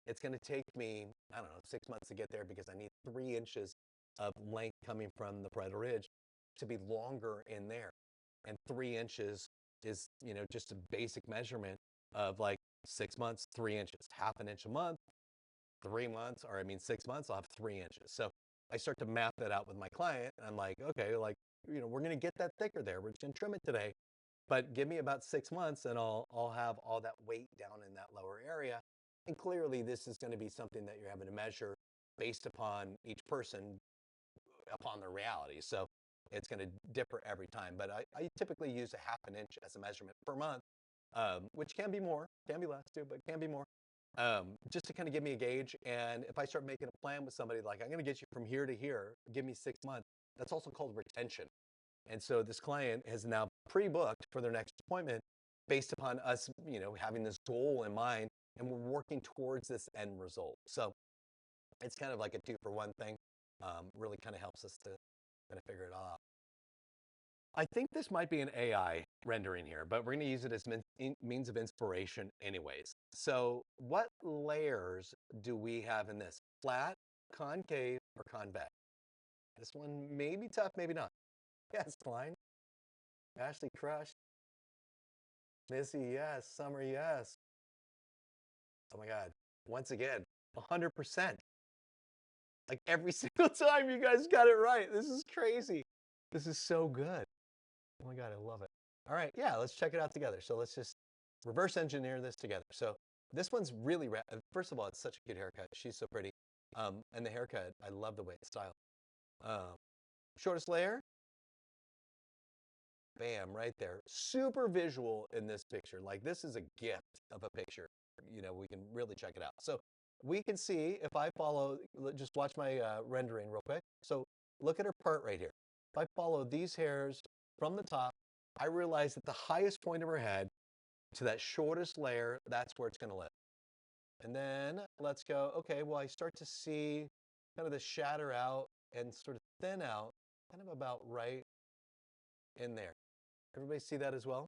It's going to take me, I don't know, 6 months to get there because I need 3 inches of length coming from the parietal ridge to be longer in there. And 3 inches is, just a basic measurement of like 6 months, 3 inches, half an inch a month, 3 months, or 6 months, I'll have 3 inches. So I start to map that out with my client. And I'm like, okay, like, we're going to get that thicker there. We're just going to trim it today, but give me about 6 months and I'll have all that weight down in that lower area. And clearly this is going to be something that you're having to measure based upon each person, upon their reality. So it's going to differ every time. But I typically use a half an inch as a measurement per month, which can be more, can be less too, but can be more, just to kind of give me a gauge. And if I start making a plan with somebody, like I'm going to get you from here to here, give me 6 months, that's also called retention. And so this client has now pre-booked for their next appointment based upon us, having this goal in mind, and we're working towards this end result. So it's kind of like a 2-for-1 thing. Really kind of helps us to kind of figure it all out. I think this might be an AI rendering here, but we're going to use it as means of inspiration anyways. So what layers do we have in this? Flat, concave, or convex? This one may be tough, maybe not. Yes, Klein. Ashley crushed. Missy, yes. Summer, yes. Oh my God. Once again, 100%. Like every single time you guys got it right. This is crazy. This is so good. Oh my God, I love it. All right, yeah, let's check it out together. So let's just reverse engineer this together. So this one's really, first of all, it's such a cute haircut. She's so pretty. And the haircut, I love the way it's styled. Shortest layer, bam, right there. Super visual in this picture. Like this is a gift of a picture. We can really check it out. So we can see if I follow, just watch my rendering real quick. So look at her part right here. If I follow these hairs from the top, I realize that the highest point of her head to that shortest layer, that's where it's going to live. And then let's go, okay, well, I start to see kind of the shatter out and sort of thin out, kind of about right in there. Everybody see that as well?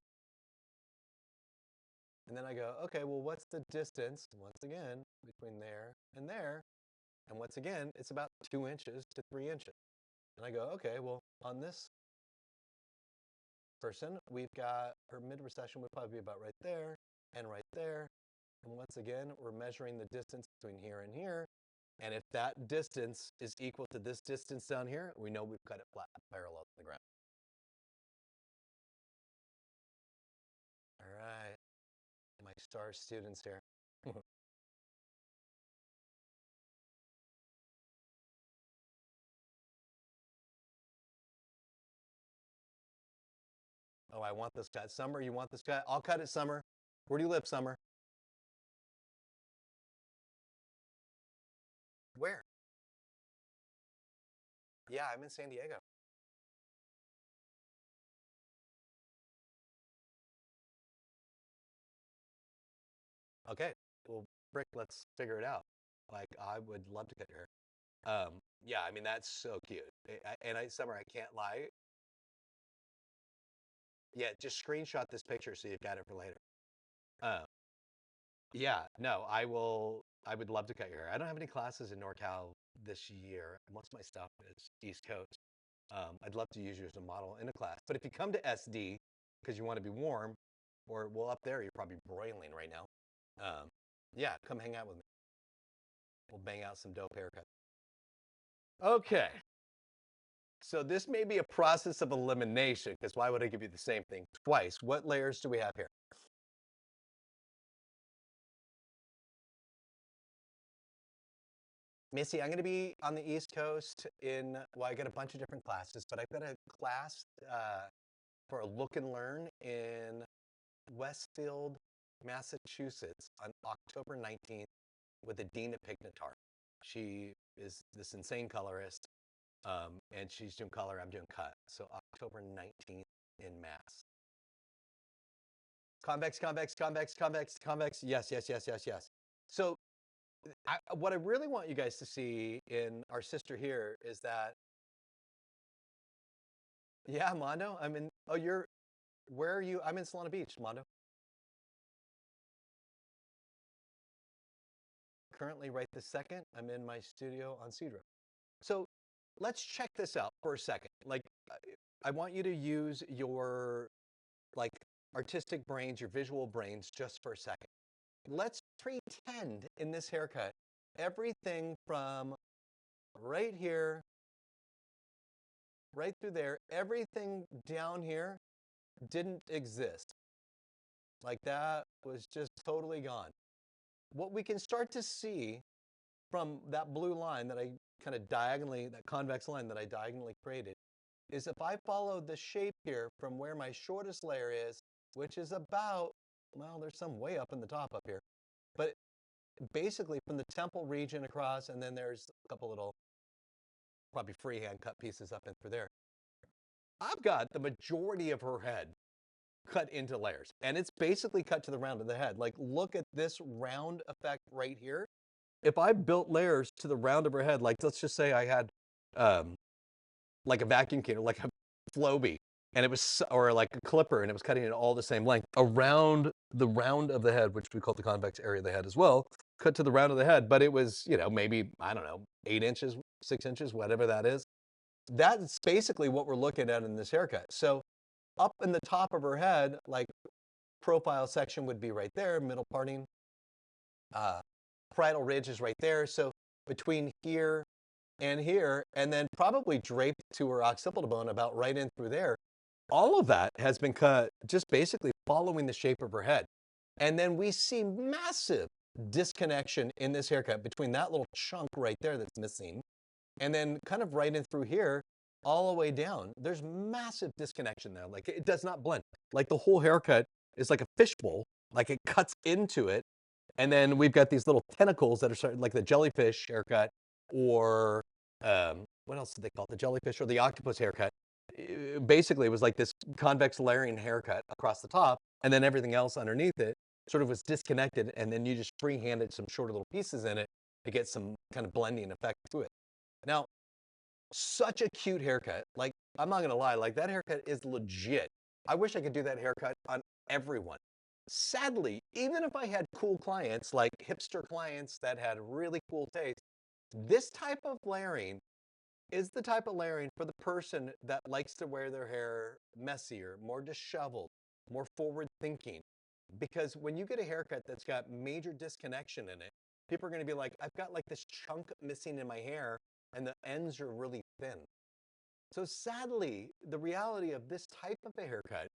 And then I go, okay, well, what's the distance, once again, between there and there? And once again, it's about 2 inches to 3 inches. And I go, okay, well, on this person, we've got her mid-recession would probably be about right there and right there. And once again, we're measuring the distance between here and here. And if that distance is equal to this distance down here, we know we've cut it flat, parallel to the ground. All right, my star students here. Oh, I want this cut. Summer, you want this cut? I'll cut it, Summer. Where do you live, Summer? Where? Yeah, I'm in San Diego. Okay, well, Brick, let's figure it out. Like, I would love to cut your hair. Yeah, that's so cute. Summer, I can't lie. Yeah, just screenshot this picture so you've got it for later. Um, yeah, no, I would love to cut your hair. I don't have any classes in NorCal this year. Most of my stuff is East Coast. I'd love to use you as a model in a class. But if you come to SD because you want to be warm, or well, up there, you're probably broiling right now. Yeah, come hang out with me. We'll bang out some dope haircuts. Okay. So this may be a process of elimination, because why would I give you the same thing twice? What layers do we have here? Missy, I'm going to be on the East Coast well, I got a bunch of different classes, but I've got a class for a look and learn in Westfield, Massachusetts on October 19th with Adina Pignatar. She is this insane colorist, and she's doing color, I'm doing cut. So October 19th in Mass. Convex, convex, convex, convex, convex. Yes, yes, yes, yes, yes. So what I really want you guys to see in our sister here is that, yeah, Mondo, where are you? I'm in Solana Beach, Mondo. Currently, right this second, I'm in my studio on Cedro. So let's check this out for a second. Like, I want you to use your like artistic brains, your visual brains just for a second. Let's pretend in this haircut, everything from right here, right through there, everything down here didn't exist. Like that was just totally gone. What we can start to see from that blue line that I kind of diagonally, that convex line that I diagonally created, is if I follow the shape here from where my shortest layer is, which is about, well, there's some way up in the top up here, but basically from the temple region across, and then there's a couple little probably freehand cut pieces up in through there. I've got the majority of her head cut into layers, and it's basically cut to the round of the head. Like, look at this round effect right here. If I built layers to the round of her head, like let's just say I had like a vacuum cleaner, like a Flowbee, and it was, or like a clipper, and it was cutting it all the same length around the round of the head, which we call the convex area of the head as well, cut to the round of the head, but it was, maybe, I don't know, 8 inches, 6 inches, whatever that is. That's basically what we're looking at in this haircut. So up in the top of her head, like profile section would be right there, middle parting. Parietal ridge is right there. So between here and here, and then probably draped to her occipital bone about right in through there, all of that has been cut just basically following the shape of her head. And then we see massive disconnection in this haircut between that little chunk right there that's missing, and then kind of right in through here, all the way down. There's massive disconnection there. Like, it does not blend. Like, the whole haircut is like a fishbowl. Like, it cuts into it. And then we've got these little tentacles that are starting, like the jellyfish haircut, or what else did they call it? The jellyfish or the octopus haircut. Basically, it was like this convex layering haircut across the top, and then everything else underneath it sort of was disconnected, and then you just free-handed some shorter little pieces in it to get some kind of blending effect to it. Now, such a cute haircut. Like, I'm not gonna lie, like that haircut is legit. I wish I could do that haircut on everyone. Sadly, even if I had cool clients, like hipster clients that had really cool taste, this type of layering is the type of layering for the person that likes to wear their hair messier, more disheveled, more forward thinking. Because when you get a haircut that's got major disconnection in it, people are going to be like, I've got like this chunk missing in my hair and the ends are really thin. So sadly, the reality of this type of a haircut,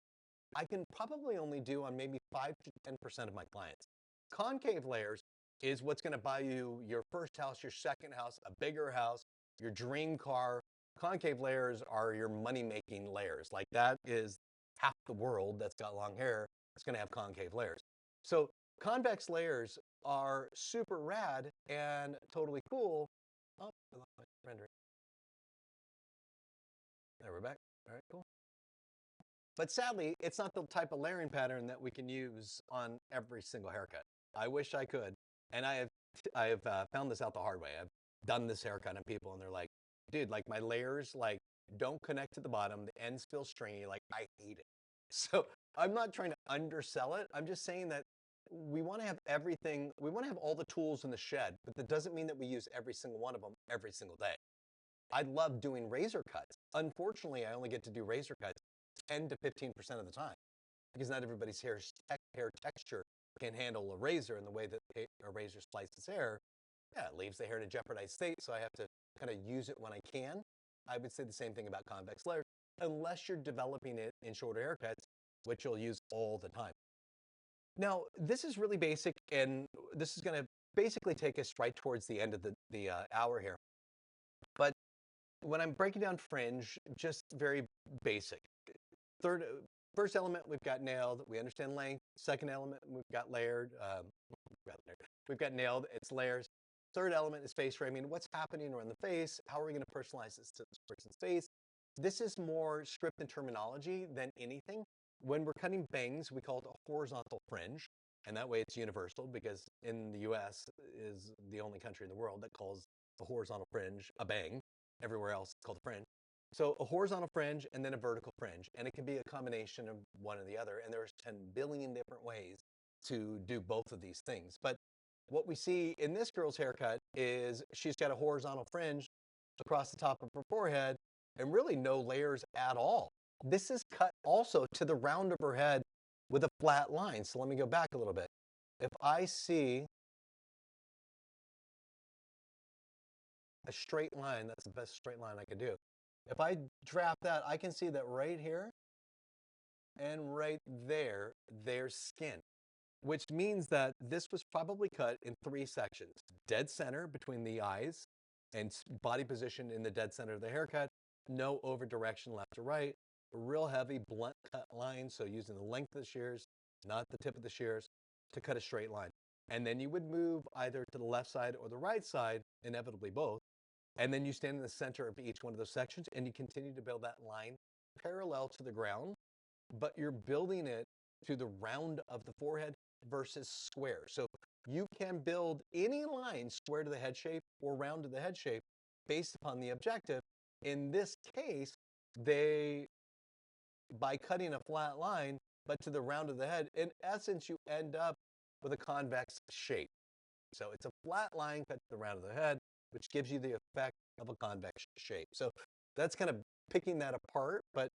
I can probably only do on maybe 5 to 10% of my clients. Concave layers is what's going to buy you your first house, your second house, a bigger house, your dream car. Concave layers are your money-making layers. Like, that is half the world that's got long hair. It's going to have concave layers. So convex layers are super rad and totally cool. Oh, I lost my rendering. There, we're back. All right, cool. But sadly, it's not the type of layering pattern that we can use on every single haircut. I wish I could. And I have found this out the hard way. I've done this haircut on people and they're like, dude, like my layers like don't connect to the bottom. The ends feel stringy. Like, I hate it. So I'm not trying to undersell it. I'm just saying that we want to have everything. We want to have all the tools in the shed, but that doesn't mean that we use every single one of them every single day. I love doing razor cuts. Unfortunately, I only get to do razor cuts 10 to 15% of the time, because not everybody's hair texture can handle a razor in the way that a razor slices hair. Yeah, it leaves the hair in a jeopardized state, so I have to kind of use it when I can. I would say the same thing about convex layers, unless you're developing it in shorter haircuts, which you'll use all the time. Now, this is really basic, and this is going to basically take us right towards the end of the hour here. But when I'm breaking down fringe, just very basic. Third, first element we've got nailed. We understand length. Second element we've got layered. We've got nailed. It's layers. Third element is face framing. What's happening around the face? How are we going to personalize this to this person's face? This is more script and terminology than anything. When we're cutting bangs, we call it a horizontal fringe. And that way it's universal, because in the US is the only country in the world that calls a horizontal fringe a bang. Everywhere else it's called a fringe. So a horizontal fringe and then a vertical fringe. And it can be a combination of one or the other. And there's 10 billion different ways to do both of these things. But what we see in this girl's haircut is she's got a horizontal fringe across the top of her forehead and really no layers at all. This is cut also to the round of her head with a flat line. So let me go back a little bit. If I see a straight line, that's the best straight line I could do. If I draft that, I can see that right here and right there, there's skin, which means that this was probably cut in 3 sections. Dead center between the eyes and body position in the dead center of the haircut. No over direction left or right. Real heavy blunt cut line, so using the length of the shears, not the tip of the shears, to cut a straight line. And then you would move either to the left side or the right side, inevitably both. And then you stand in the center of each one of those sections and you continue to build that line parallel to the ground, but you're building it to the round of the forehead versus square. So you can build any line square to the head shape or round to the head shape based upon the objective. In this case, by cutting a flat line, but to the round of the head, in essence, you end up with a convex shape. So it's a flat line cut to the round of the head, which gives you the effect of a convex shape. So that's kind of picking that apart. But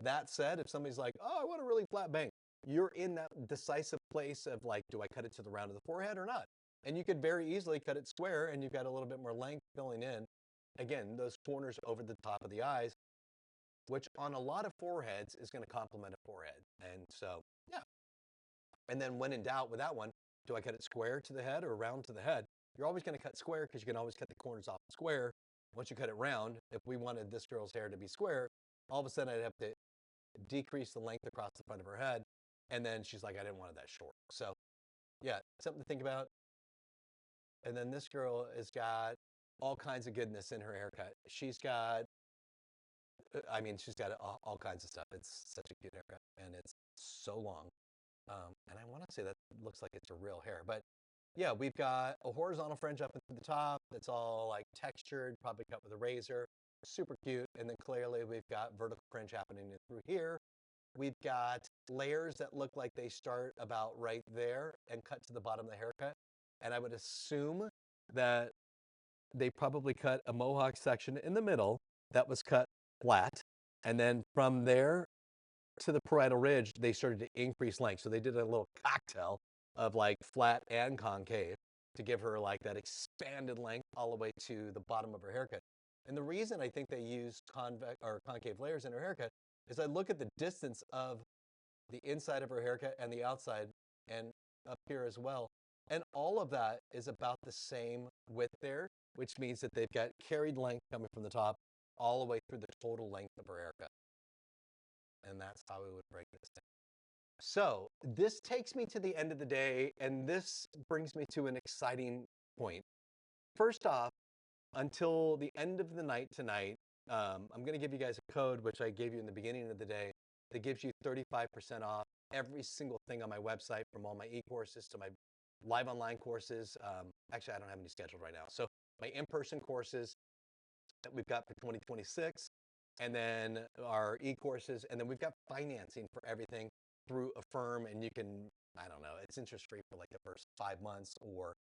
that said, if somebody's like, oh, I want a really flat bang, you're in that decisive place of like, do I cut it to the round of the forehead or not? And you could very easily cut it square and you've got a little bit more length filling in. Again, those corners over the top of the eyes, which on a lot of foreheads is going to complement a forehead. And so, yeah. And then when in doubt with that one, do I cut it square to the head or round to the head? You're always going to cut square because you can always cut the corners off the square. Once you cut it round, if we wanted this girl's hair to be square, all of a sudden I'd have to decrease the length across the front of her head. And then she's like, I didn't want it that short. So yeah, something to think about. And then this girl has got all kinds of goodness in her haircut. She's got, she's got all kinds of stuff. It's such a cute haircut and it's so long. And I want to say that looks like it's a real hair, but yeah, we've got a horizontal fringe up at the top that's all like textured, probably cut with a razor, super cute. And then clearly we've got vertical fringe happening through here. We've got layers that look like they start about right there and cut to the bottom of the haircut. And I would assume that they probably cut a mohawk section in the middle that was cut flat. And then from there to the parietal ridge, they started to increase length. So they did a little cocktail of like flat and concave to give her like that expanded length all the way to the bottom of her haircut. And the reason I think they used convex or concave layers in her haircut is I look at the distance of the inside of her haircut and the outside and up here as well. And all of that is about the same width there, which means that they've got carried length coming from the top all the way through the total length of her haircut. And that's how we would break this down. So this takes me to the end of the day, and this brings me to an exciting point. First off, until the end of the night tonight, I'm going to give you guys a code, which I gave you in the beginning of the day, that gives you 35% off every single thing on my website, from all my e-courses to my live online courses. Actually, I don't have any scheduled right now. So my in-person courses that we've got for 2026, and then our e-courses, and then we've got financing for everything through Affirm, and you can, I don't know, it's interest-free for like the first 5 months, or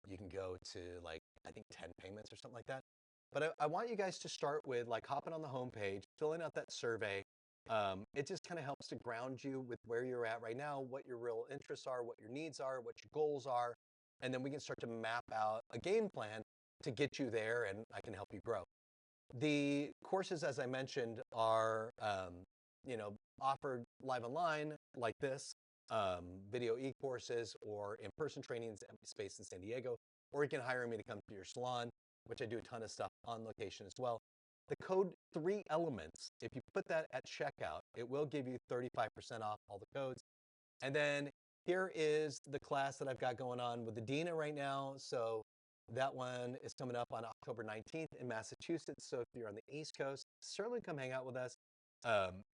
you can go to like, I think 10 payments or something like that. But I want you guys to start with like hopping on the homepage, filling out that survey. It just kind of helps to ground you with where you're at right now, what your real interests are, what your needs are, what your goals are, and then we can start to map out a game plan to get you there, and I can help you grow. The courses, as I mentioned, are offered live online like this, video e-courses or in-person trainings at my space in San Diego, or you can hire me to come to your salon, which I do a ton of stuff on location as well. The code 3Elements, if you put that at checkout, it will give you 35% off all the codes. And then here is the class that I've got going on with Adina right now. So that one is coming up on October 19th in Massachusetts. So if you're on the East Coast, certainly come hang out with us.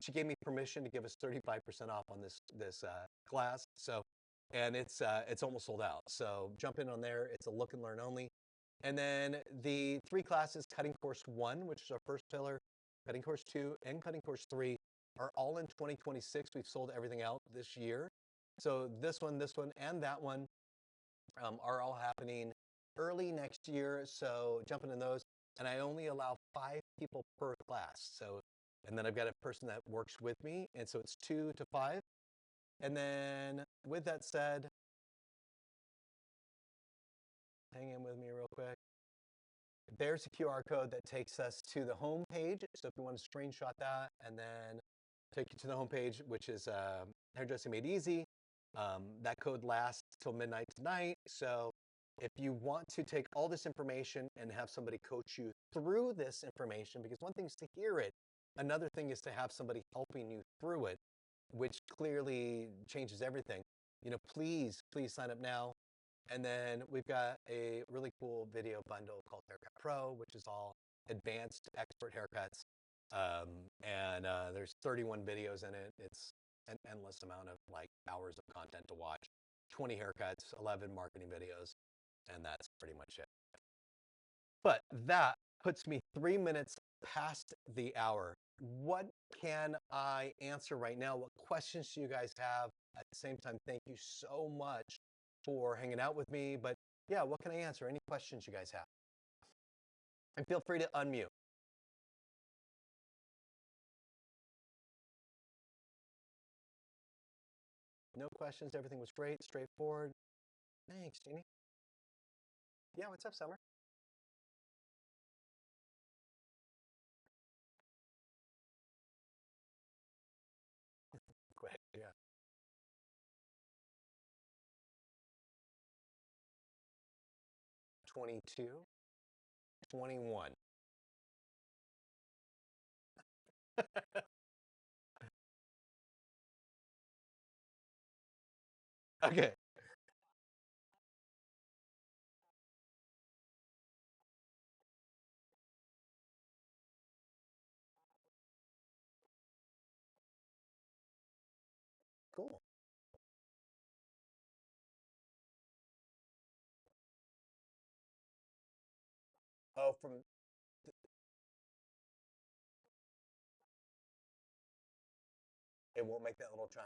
She gave me permission to give us 35% off on this class. So, and it's almost sold out. So jump in on there. It's a look and learn only. And then the 3 classes, Cutting Course 1, which is our first pillar, Cutting Course 2, and Cutting Course 3 are all in 2026. We've sold everything out this year. So this one, and that one are all happening early next year. So jumping in those. And I only allow 5 people per class. So, and then I've got a person that works with me. And so it's 2 to 5. And then with that said, hang in with me real quick. There's a QR code that takes us to the home page. So if you want to screenshot that and then take you to the home page, which is Hairdressing Made Easy. That code lasts till midnight tonight. So if you want to take all this information and have somebody coach you through this information, because one thing is to hear it, another thing is to have somebody helping you through it, which clearly changes everything. Please sign up now. And then we've got a really cool video bundle called Haircut Pro, which is all advanced expert haircuts. And there's 31 videos in it. It's an endless amount of hours of content to watch. 20 haircuts, 11 marketing videos, and that's pretty much it. But that puts me 3 minutes past the hour. What can I answer right now? What questions do you guys have? At the same time, thank you so much for hanging out with me. But yeah, what can I answer? Any questions you guys have? And feel free to unmute. No questions. Everything was great, straightforward. Thanks, Jeannie. Yeah, what's up, Summer? Quick, yeah. 22, 21. Okay. Cool. Oh, it won't make that little chime?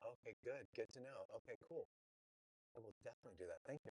Okay, good. Good to know. Okay, cool. I will definitely do that. Thank you.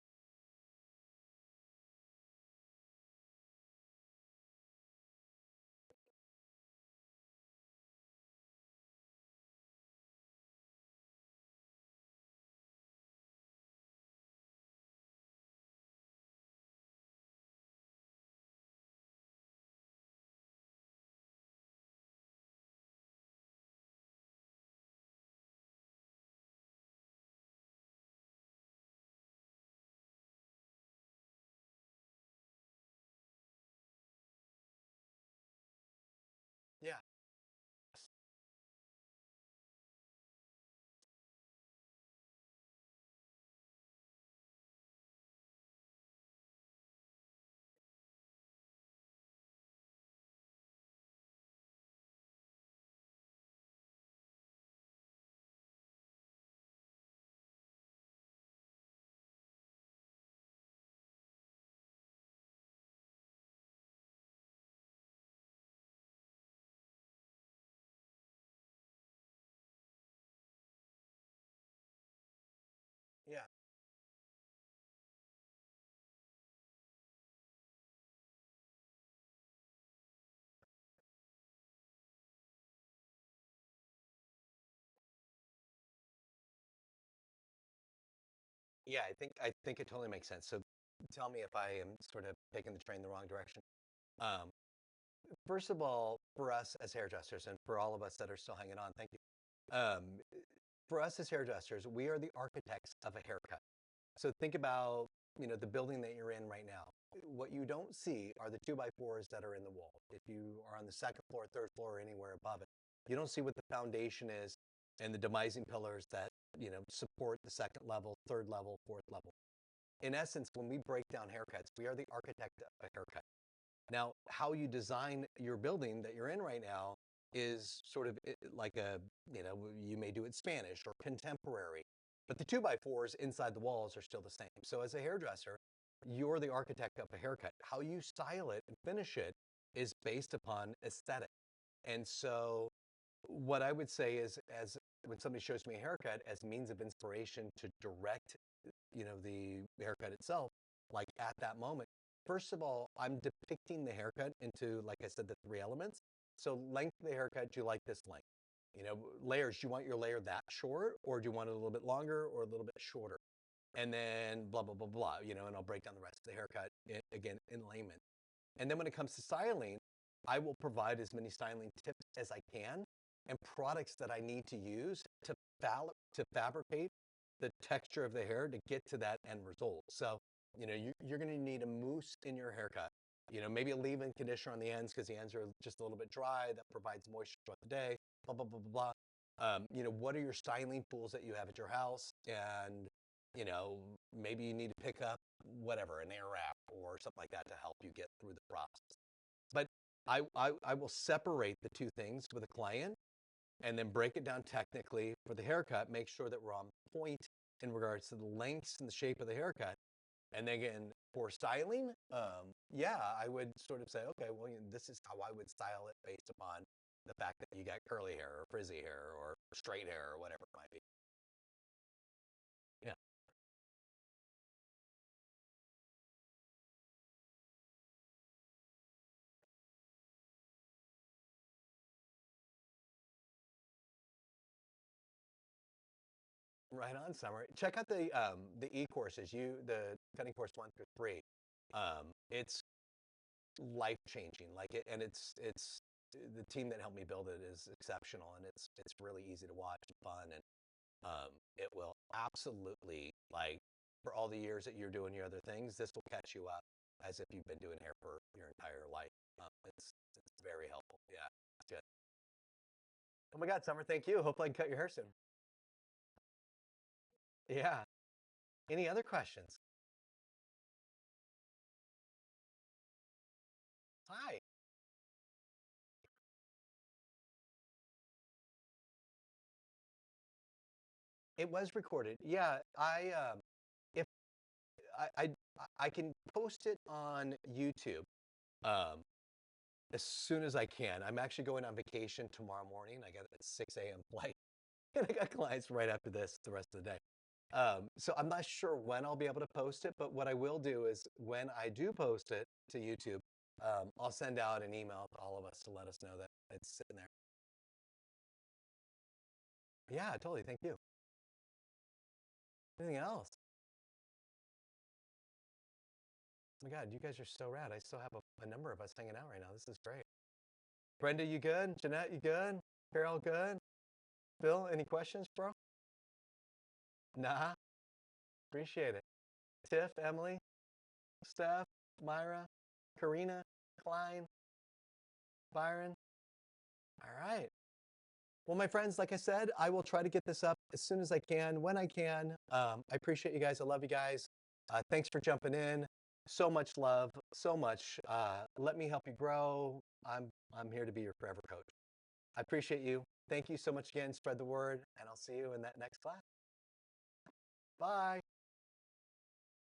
Yeah, I think it totally makes sense. So tell me if I am sort of taking the train the wrong direction. Um, First of all, for us as hairdressers and for all of us that are still hanging on, thank you. Um, for us as hairdressers, we are the architects of a haircut. So think about, the building that you're in right now. What you don't see are the two by fours that are in the wall. If you are on the second floor, third floor, or anywhere above it, you don't see what the foundation is and the demising pillars that, support the second level, third level, fourth level. In essence, when we break down haircuts, we are the architect of a haircut. Now, how you design your building that you're in right now is sort of like you may do it Spanish or contemporary, but the two by fours inside the walls are still the same. So as a hairdresser, you're the architect of a haircut. How you style it and finish it is based upon aesthetic. And so what I would say is, as when somebody shows me a haircut as means of inspiration to direct, the haircut itself, like at that moment, first of all, I'm depicting the haircut into, like I said, the three elements. So length of the haircut, do you like this length? Layers, do you want your layer that short, or do you want it a little bit longer or a little bit shorter? And then blah, blah, blah, blah, and I'll break down the rest of the haircut again in layman. And then when it comes to styling, I will provide as many styling tips as I can and products that I need to use to fabricate the texture of the hair to get to that end result. So, you're going to need a mousse in your haircut. Maybe a leave-in conditioner on the ends because the ends are just a little bit dry. That provides moisture throughout the day. Blah blah blah blah blah. What are your styling tools that you have at your house? And maybe you need to pick up whatever, an air wrap or something like that to help you get through the process. But I will separate the two things with a client and then break it down technically for the haircut, make sure that we're on point in regards to the lengths and the shape of the haircut. And then again, for styling, yeah, I would sort of say, okay, well, this is how I would style it based upon the fact that you got curly hair or frizzy hair or straight hair or whatever it might be. Yeah. Right on, Summer. Check out the e-courses, the cutting course 1 through 3. It's life changing, like it, and it's the team that helped me build it is exceptional, and it's really easy to watch and fun, and it will absolutely, like, for all the years that you're doing your other things, this will catch you up as if you've been doing hair for your entire life. It's very helpful. Yeah, it's good. Oh my God, Summer, thank you. Hopefully I can cut your hair soon. Yeah. Any other questions? Hi. It was recorded. Yeah, if I I can post it on YouTube um, as soon as I can. I'm actually going on vacation tomorrow morning. I got a 6 a.m. flight, and I got clients right after this the rest of the day. So I'm not sure when I'll be able to post it, but what I will do is when I do post it to YouTube, I'll send out an email to all of us to let us know that it's sitting there. Yeah, totally. Thank you. Anything else? Oh my God, you guys are so rad. I still have a number of us hanging out right now. This is great. Brenda, you good? Jeanette, you good? Carol, good? Bill, any questions, bro? Nah, appreciate it. Tiff, Emily, Steph, Myra, Karina, Klein, Byron. All right. Well, my friends, like I said, I will try to get this up as soon as I can, when I can. I appreciate you guys. I love you guys. Thanks for jumping in. So much love, so much. Let me help you grow. I'm here to be your forever coach. I appreciate you. Thank you so much again. Spread the word, and I'll see you in that next class. Bye.